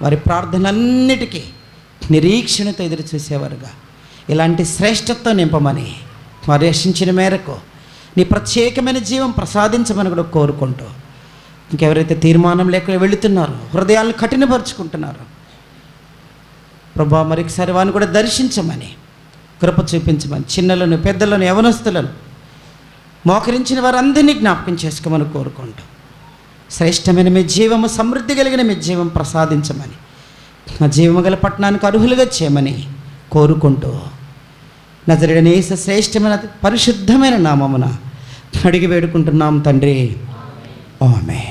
వారి ప్రార్థనలన్నిటికీ నిరీక్షణతో ఎదురు చూసేవారుగా ఇలాంటి శ్రేష్టత్వం నింపమని, వారు రక్షించిన మేరకు నీ ప్రత్యేకమైన జీవం ప్రసాదించమని కూడా కోరుకుంటూ, ఇంకెవరైతే తీర్మానం లేక వెళుతున్నారో, హృదయాలను కఠినపరుచుకుంటున్నారో ప్రభా మరొకసారి వారిని కూడా దర్శించమని, కృప చూపించమని, చిన్నలను పెద్దలను యవనస్తులను మోకరించిన వారందరినీ జ్ఞాపకం చేసుకోమని కోరుకుంటూ, శ్రేష్టమైన మీ జీవము, సమృద్ధి కలిగిన మీ జీవం ప్రసాదించమని, ఆ జీవము గల పట్టణానికి అర్హులుగా చేయమని కోరుకుంటూ, నజరేయుడైన యేసు శ్రేష్టమైన పరిశుద్ధమైన నామమున అడిగి వేడుకుంటున్నాం తండ్రి. ఆమేన్.